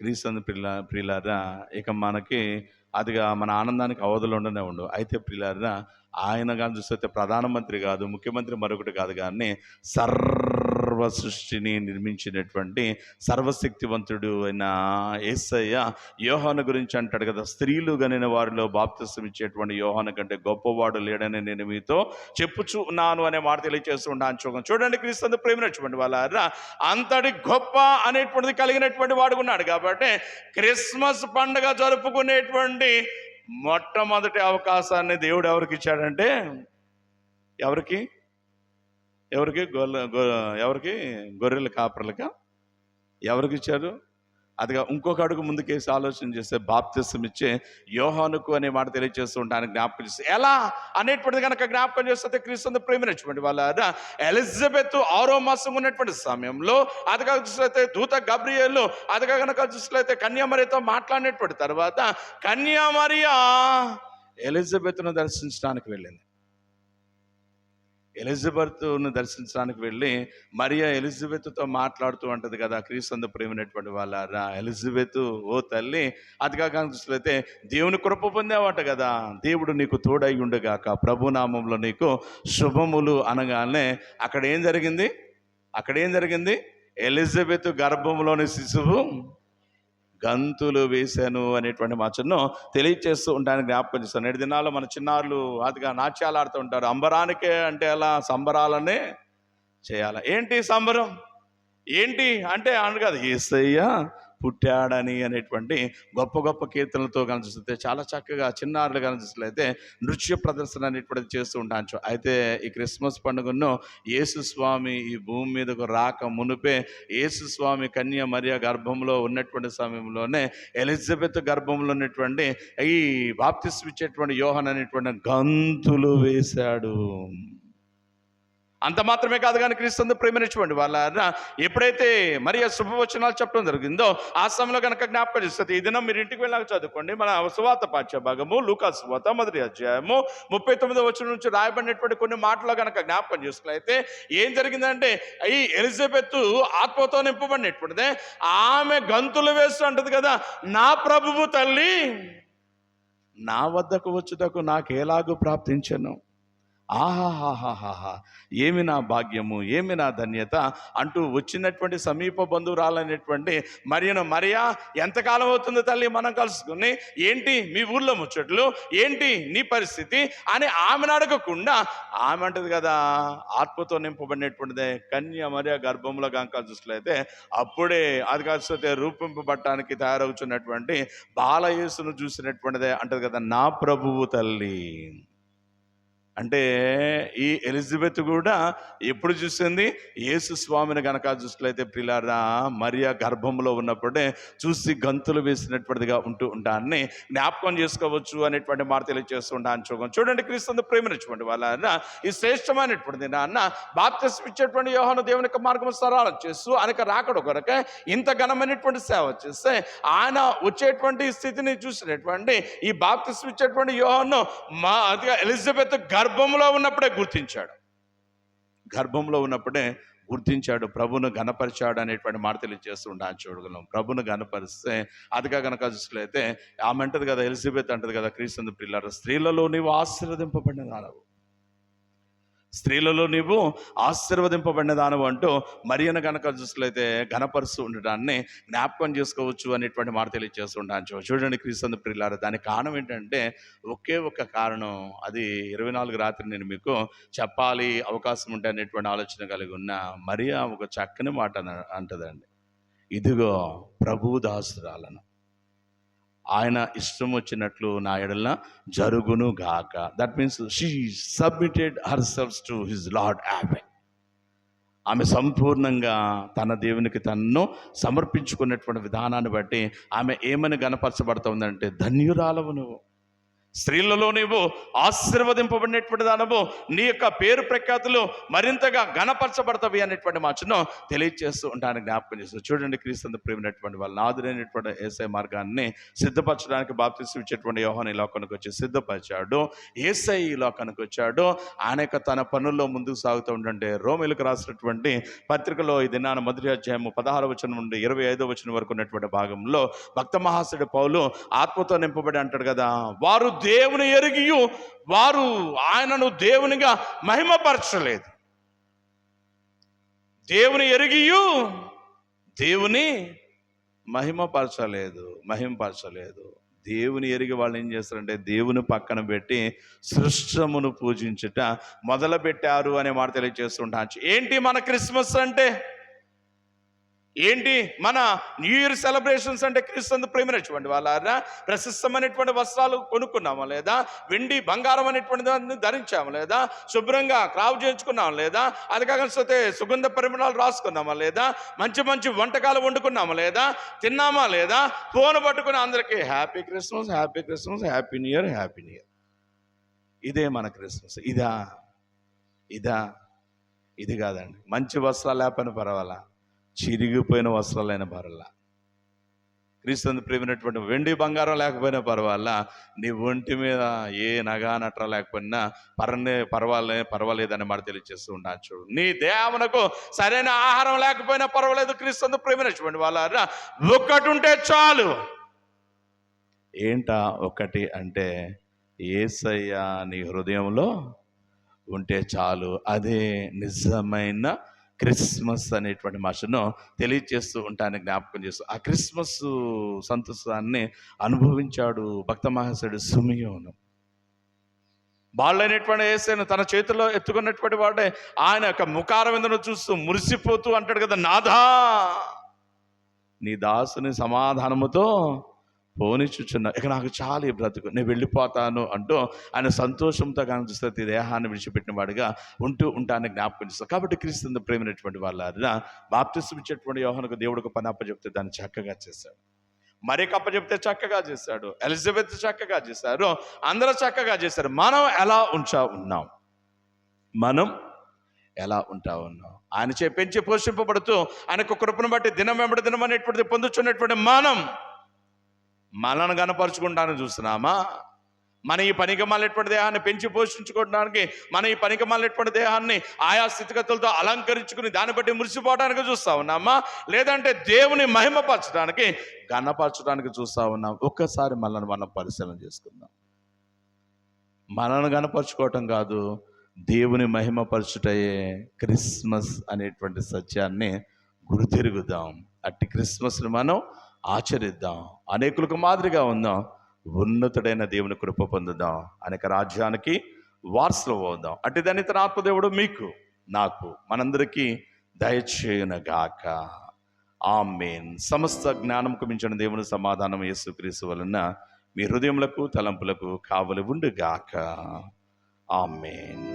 క్రీస్తు ప్రియులారా, ఇక మనకి అదిగా మన ఆనందానికి అవధులు ఉండవు. అయితే ప్రియులారా, ఆయన కానీ చూస్తే ప్రధానమంత్రి కాదు, ముఖ్యమంత్రి మరొకటి కాదు, కానీ సర్వ సృష్టిని నిర్మించినటువంటి సర్వశక్తివంతుడు అయిన యేసయ్య యోహాను గురించి అంటాడు కదా, స్త్రీలు గనిన వారిలో బాప్తిసం ఇచ్చేటువంటి యోహాను కంటే గొప్పవాడు లేడని నేను మీతో చెప్పుచూ ఉన్నాను అనే మాట తెలియజేస్తూ ఉంటాను. చూడండి, క్రీస్తు ప్రేమించినటువంటి వాళ్ళారా, అంతటి గొప్ప అనేటువంటిది కలిగినటువంటి వాడు ఉన్నాడు. కాబట్టి క్రిస్మస్ పండుగ జరుపుకునేటువంటి మొట్టమొదటి అవకాశాన్ని దేవుడు ఎవరికి ఇచ్చాడంటే, ఎవరికి గొర్రెల కాపరులకా? ఎవరికి ఇచ్చారు? అదిగా ఇంకొక అడుగు ముందుకేసి ఆలోచన చేస్తే, బాప్తిసం ఇచ్చే యోహానుకు అనే మాట తెలియజేస్తూ ఉంటాను, జ్ఞాపకం చేస్తే ఎలా అనేటువంటిది కనుక జ్ఞాపకం చేస్తే, క్రీస్తు ప్రేమించినటువంటి వాళ్ళ ఎలిజబెత్ 6వ మాసం ఉన్నటువంటి సమయంలో, అదిగా చూసినట్లయితే దూత గబ్రియేలు, అదిగా కనుక చూసినట్లయితే కన్యామరియతో మాట్లాడినటువంటి తర్వాత కన్యామరియా ఎలిజబెత్ను దర్శించడానికి వెళ్ళింది. ఎలిజబెత్ను దర్శించడానికి వెళ్ళి మరియా ఎలిజబెత్తో మాట్లాడుతూ ఉంటుంది కదా, క్రీస్తు ప్రేమైనటువంటి వాళ్ళారా, ఎలిజబెత్ ఓ తల్లి, అదిగా చూసినట్లయితే దేవుని కృప పొందావట కదా, దేవుడు నీకు తోడై ఉండగాక, ప్రభునామంలో నీకు శుభములు అనగానే అక్కడ ఏం జరిగింది? ఎలిజబెత్ గర్భంలోని శిశువు గంతులు వేశాను అనేటువంటి మాటను తెలియచేస్తూ ఉంటాను, జ్ఞాపకం చేస్తాను. 7 దినాల్లో మన చిన్నారులు అదిగా నాట్యాలు ఆడుతూ ఉంటారు. అంబరానికే అంటే అలా సంబరాలనే చేయాలి. ఏంటి సంబరం? ఏంటి అంటే అనగాదు, యేసయ్య పుట్టాడని అనేటువంటి గొప్ప గొప్ప కీర్తనలతో కనిపిస్తే చాలా చక్కగా చిన్నారులు కనిపిస్తే నృత్య ప్రదర్శన అనేటువంటిది చేస్తూ ఉంటాను. అయితే ఈ క్రిస్మస్ పండుగను యేసుస్వామి ఈ భూమి మీదకు రాక మునుపే, యేసుస్వామి కన్య మరియ గర్భంలో ఉన్నటువంటి సమయంలోనే ఎలిజబెత్ గర్భంలో ఉన్నటువంటి ఈ బాప్తిస్మం ఇచ్చేటువంటి యోహాను అనేటువంటి గంతులు వేశాడు. అంత మాత్రమే కాదు, కానీ క్రీస్తు ప్రేమించినటువంటి వాళ్ళ ఎప్పుడైతే మరియ శుభవచనాలు చెప్పడం జరిగిందో ఆ సమయంలో కనుక జ్ఞాపకం చేస్తుంది. ఈ దినం మీరు ఇంటికి వెళ్ళాక చదువుకోండి. మన సువార్త పాఠ్య భాగము లూకా సువార్త 1వ అధ్యాయము 39వ వచనం నుంచి రాయబడినటువంటి కొన్ని మాటలు కనుక జ్ఞాపకం చేసుకున్నట్లయితే ఏం జరిగిందంటే, ఈ ఎలిజబెత్ ఆత్మతో నింపబడినటువంటిదే ఆమె గంతులు వేస్తూ అంటది కదా, నా ప్రభువు తల్లి నా వద్దకు వచ్చుటకు నాకేలాగూ ప్రాప్తించను, ఆహాహాహాహా, ఏమి నా భాగ్యము, ఏమి నా ధన్యత అంటూ వచ్చినటువంటి సమీప బంధువురాలైనటువంటి మరియా, ఎంతకాలం అవుతుంది తల్లి మనం కలుసుకుని, ఏంటి మీ ఊర్లో ముచ్చట్లు, ఏంటి నీ పరిస్థితి అని ఆమెను అడగకుండా ఆమె అంటది కదా, ఆత్మతో నింపబడినటువంటిదే కన్య మరియ గర్భంలో కనుక చూసినట్లయితే అప్పుడే అది కాకపోతే రూపింపబడటానికి తయారవుతున్నటువంటి బాలయేసును చూసినటువంటిదే అంటది కదా, నా ప్రభువు తల్లి. అంటే ఈ ఎలిజబెత్ కూడా ఎప్పుడు చూసింది? యేసు స్వామిని గనక చూసినట్లయితే ప్రియులారా, మరియా గర్భంలో ఉన్నప్పుడే చూసి గంతులు వేసినటువంటిదిగా ఉంటూ ఉంటాన్ని జ్ఞాపకం చేసుకోవచ్చు అనేటువంటి మాట తెలియజేస్తూ ఉంటాను. చూడండి, క్రీస్తు ప్రేమించినటువంటి వాళ్ళ ఈ శ్రేష్టమైనటువంటిది నాన్న బాప్తిస్మం ఇచ్చేటువంటి యోహాను దేవుని యొక్క మార్గం సరళం చేస్తూ ఆయనకు రాకడ కొరకే ఇంత ఘనమైనటువంటి సేవ చేస్తే, ఆయన వచ్చేటువంటి స్థితిని చూసినటువంటి ఈ బాప్తిస్మం ఇచ్చేటువంటి యోహాను ఎలిజబెత్ గర్భంలో ఉన్నప్పుడే గుర్తించాడు, ప్రభును గణపరిచాడు అనేటువంటి మాట తెలియజేస్తూ ఉంటాను. చూడగలం, ప్రభును గణపరిస్తే అదిగా గనక చూసినట్లయితే ఆమె అంటది కదా, ఎలిజబెత్ అంటది కదా, క్రీస్తు ప్రియులారా, స్త్రీలలో నీవు ఆశీర్వదింపబడిన దానవు, స్త్రీలలో నీవు ఆశీర్వదింపబడిన దానవు అంటూ మరియను గనక చూసినట్లయితే ఘనపరుస్తూ ఉండడాన్ని జ్ఞాపకం చేసుకోవచ్చు అనేటువంటి మాట తెలియజేస్తూ ఉంటాను. చూడండి, క్రీస్తు ప్రియులారా, దానికి కారణం ఏంటంటే ఒకే ఒక కారణం, అది 24 రాత్రి నేను మీకు చెప్పాలి అవకాశం ఉంటే అనేటువంటి ఆలోచన కలిగి ఉన్న మరియా ఒక చక్కని మాట అంటదండి, ఇదిగో ప్రభువు దాసురాలను, ఆయన ఇష్టం వచ్చినట్లు నా ఎడల జరుగును గాక. That means she submitted her self to his lord యావే. ఆమె సంపూర్ణంగా తన దేవునికి తనను సమర్పించుకున్నటువంటి విధానాన్ని బట్టి ఆమె ఏమని గణపరచబడుతుందంటే, ధన్యురాలవు నువ్వు, స్త్రీలలో నీవు ఆశీర్వదింపబడినటువంటి దానవు, నీ యొక్క పేరు ప్రఖ్యాతులు మరింతగా ఘనపరచబడతావి అనేటువంటి మాటను తెలియజేస్తూ ఉంటాను, జ్ఞాపకం చేస్తూ. చూడండి, క్రీస్తు ప్రేమైనటువంటి వాళ్ళ నాదురైనటువంటి యేసయ్య మార్గాన్ని సిద్ధపరచడానికి బాప్తిసం ఇచ్చేటువంటి యోహాను ఈ లోకానికి వచ్చి సిద్ధపరిచాడు. యేసయ్య ఈ లోకానికి వచ్చాడు. ఆయన యొక్క తన పనుల్లో ముందుకు సాగుతూ ఉంటుంటే రోమీయులకు రాసినటువంటి పత్రికలో ఈ దినాన మొదటి అధ్యాయము 16వ వచనం నుండి 25వ వచనం వరకు ఉన్నటువంటి భాగంలో భక్త మహాశయుడు పౌలు ఆత్మతో నింపబడి అంటాడు కదా, వారు దేవుని ఎరిగియు వారు ఆయనను దేవునిగా మహిమపరచలేదు. దేవుని ఎరిగియు దేవుని మహిమపరచలేదు. దేవుని ఎరిగి వాళ్ళు ఏం చేస్తారంటే దేవుని పక్కన పెట్టి సృష్టమును పూజించుట మొదలు పెట్టారు అనే మాట తెలియజేస్తుంటాను. ఏంటి మన క్రిస్మస్ అంటే? ఏంటి మన న్యూ ఇయర్ సెలబ్రేషన్స్ అంటే? క్రీస్తు ప్రేమైనటువంటి వాళ్ళారా, ప్రశస్తమైనటువంటి వస్త్రాలు కొనుక్కున్నామా లేదా? వెండి బంగారం అనేటువంటి దాన్ని ధరించామా లేదా? శుభ్రంగా క్రావ్ చేయించుకున్నామా లేదా? అది కాకపోతే సుగంధ పరిమళాలు రాసుకున్నామా లేదా? మంచి మంచి వంటకాలు వండుకున్నామా లేదా? తిన్నామా లేదా? ఫోన్ పట్టుకుని అందరికీ happy Christmas, happy Christmas, happy new year, happy new year. ఇదే మన క్రిస్మస్? ఇది కాదండి. మంచి వస్త్రాలు లేకపోయినా పర్వాలా, చిరిగిపోయిన వస్త్రాలైన పర్వాలా, క్రీస్తు ప్రేమైనటువంటి వెండి బంగారం లేకపోయినా పర్వాలా, నీ ఒంటి మీద ఏ నగా నట్ర లేకపోయినా పర్వాలేదని మాట తెలియజేస్తూ ఉంటాను. చూడు, నీ దేహమునకు సరైన ఆహారం లేకపోయినా పర్వాలేదు, క్రీస్తు ప్రేమైనటువంటి వాళ్ళారా, ఒక్కటి ఉంటే చాలు. ఏంటా ఒకటి అంటే? యేసయ్య నీ హృదయంలో ఉంటే చాలు. అదే నిజమైన క్రిస్మస్ అనేటువంటి భాషను తెలియజేస్తూ ఉంటాను, జ్ఞాపకం చేస్తూ. ఆ క్రిస్మస్ సంతోషాన్ని అనుభవించాడు భక్త మహాశయుడు సిమియోను. బాళ్ళైనటువంటి యేసయ్యను తన చేతిలో ఎత్తుకున్నటువంటి వాడే ఆయన యొక్క ముఖారవిందను చూస్తూ మురిసిపోతూ అంటాడు కదా, నాథా నీ దాసుని సమాధానముతో పోనిచుచున్నా, ఇక నాకు చాలా ఈ బ్రతుకు, నేను వెళ్ళిపోతాను అంటూ ఆయన సంతోషంతో కనిపిస్తే దేహాన్ని విడిచిపెట్టిన వాడిగా ఉంటూ ఉంటానని జ్ఞాపకం చేస్తాను. కాబట్టి క్రీస్తు ప్రేమైనటువంటి వాళ్ళ బాప్తిసం ఇచ్చేటువంటి యోహానుకు దేవుడికి పని అప్పచెప్తే దాన్ని చక్కగా చేశాడు. మరి అప్పచెప్తే చక్కగా చేశాడు. ఎలిజబెత్ చక్కగా చేశారు. అందరూ చక్కగా చేశారు. మనం ఎలా ఉన్నాం? ఆయన పెంచి పోషింపబడుతూ ఆయనకు కృపను బట్టి దినం వెంబడి దినం అనేటువంటిది పొందుతున్నటువంటి మనను కనపరుచుకుంటానని చూస్తున్నామా? మన ఈ పనికిమాలినటువంటి దేహాన్ని పెంచి పోషించుకోవడానికి, మన ఈ పనికిమాలినటువంటి దేహాన్ని ఆయా స్థితిగతులతో అలంకరించుకుని దాన్ని బట్టి మురిసిపోవడానికి చూస్తా ఉన్నామా? లేదంటే దేవుని మహిమపరచడానికి, ఘనపరచడానికి చూస్తా ఉన్నాం? ఒక్కసారి మనల్ని మనం పరిశీలన చేసుకుందాం. మనల్ని కనపరుచుకోవటం కాదు, దేవుని మహిమపరచుటయే క్రిస్మస్ అనేటువంటి సత్యాన్ని గుర్తిరుగుదాం. అట్టి క్రిస్మస్ని మనం ఆచరిద్దాం. అనేకులకు మాదిరిగా ఉందాం. ఉన్నతుడైన దేవుని కృప పొందుదాం. అనేక రాజ్యానికి వారసులు అవుదాం. అట్టి దాన్ని తన ఆత్మదేవుడు మీకు, నాకు, మనందరికీ దయచేయునుగాక. ఆమేన్. సమస్త జ్ఞానంకు మించిన దేవుని సమాధానం యేసుక్రీస్తు వలన మీ హృదయములకు తలంపులకు కావలి ఉండుగాక. ఆమేన్.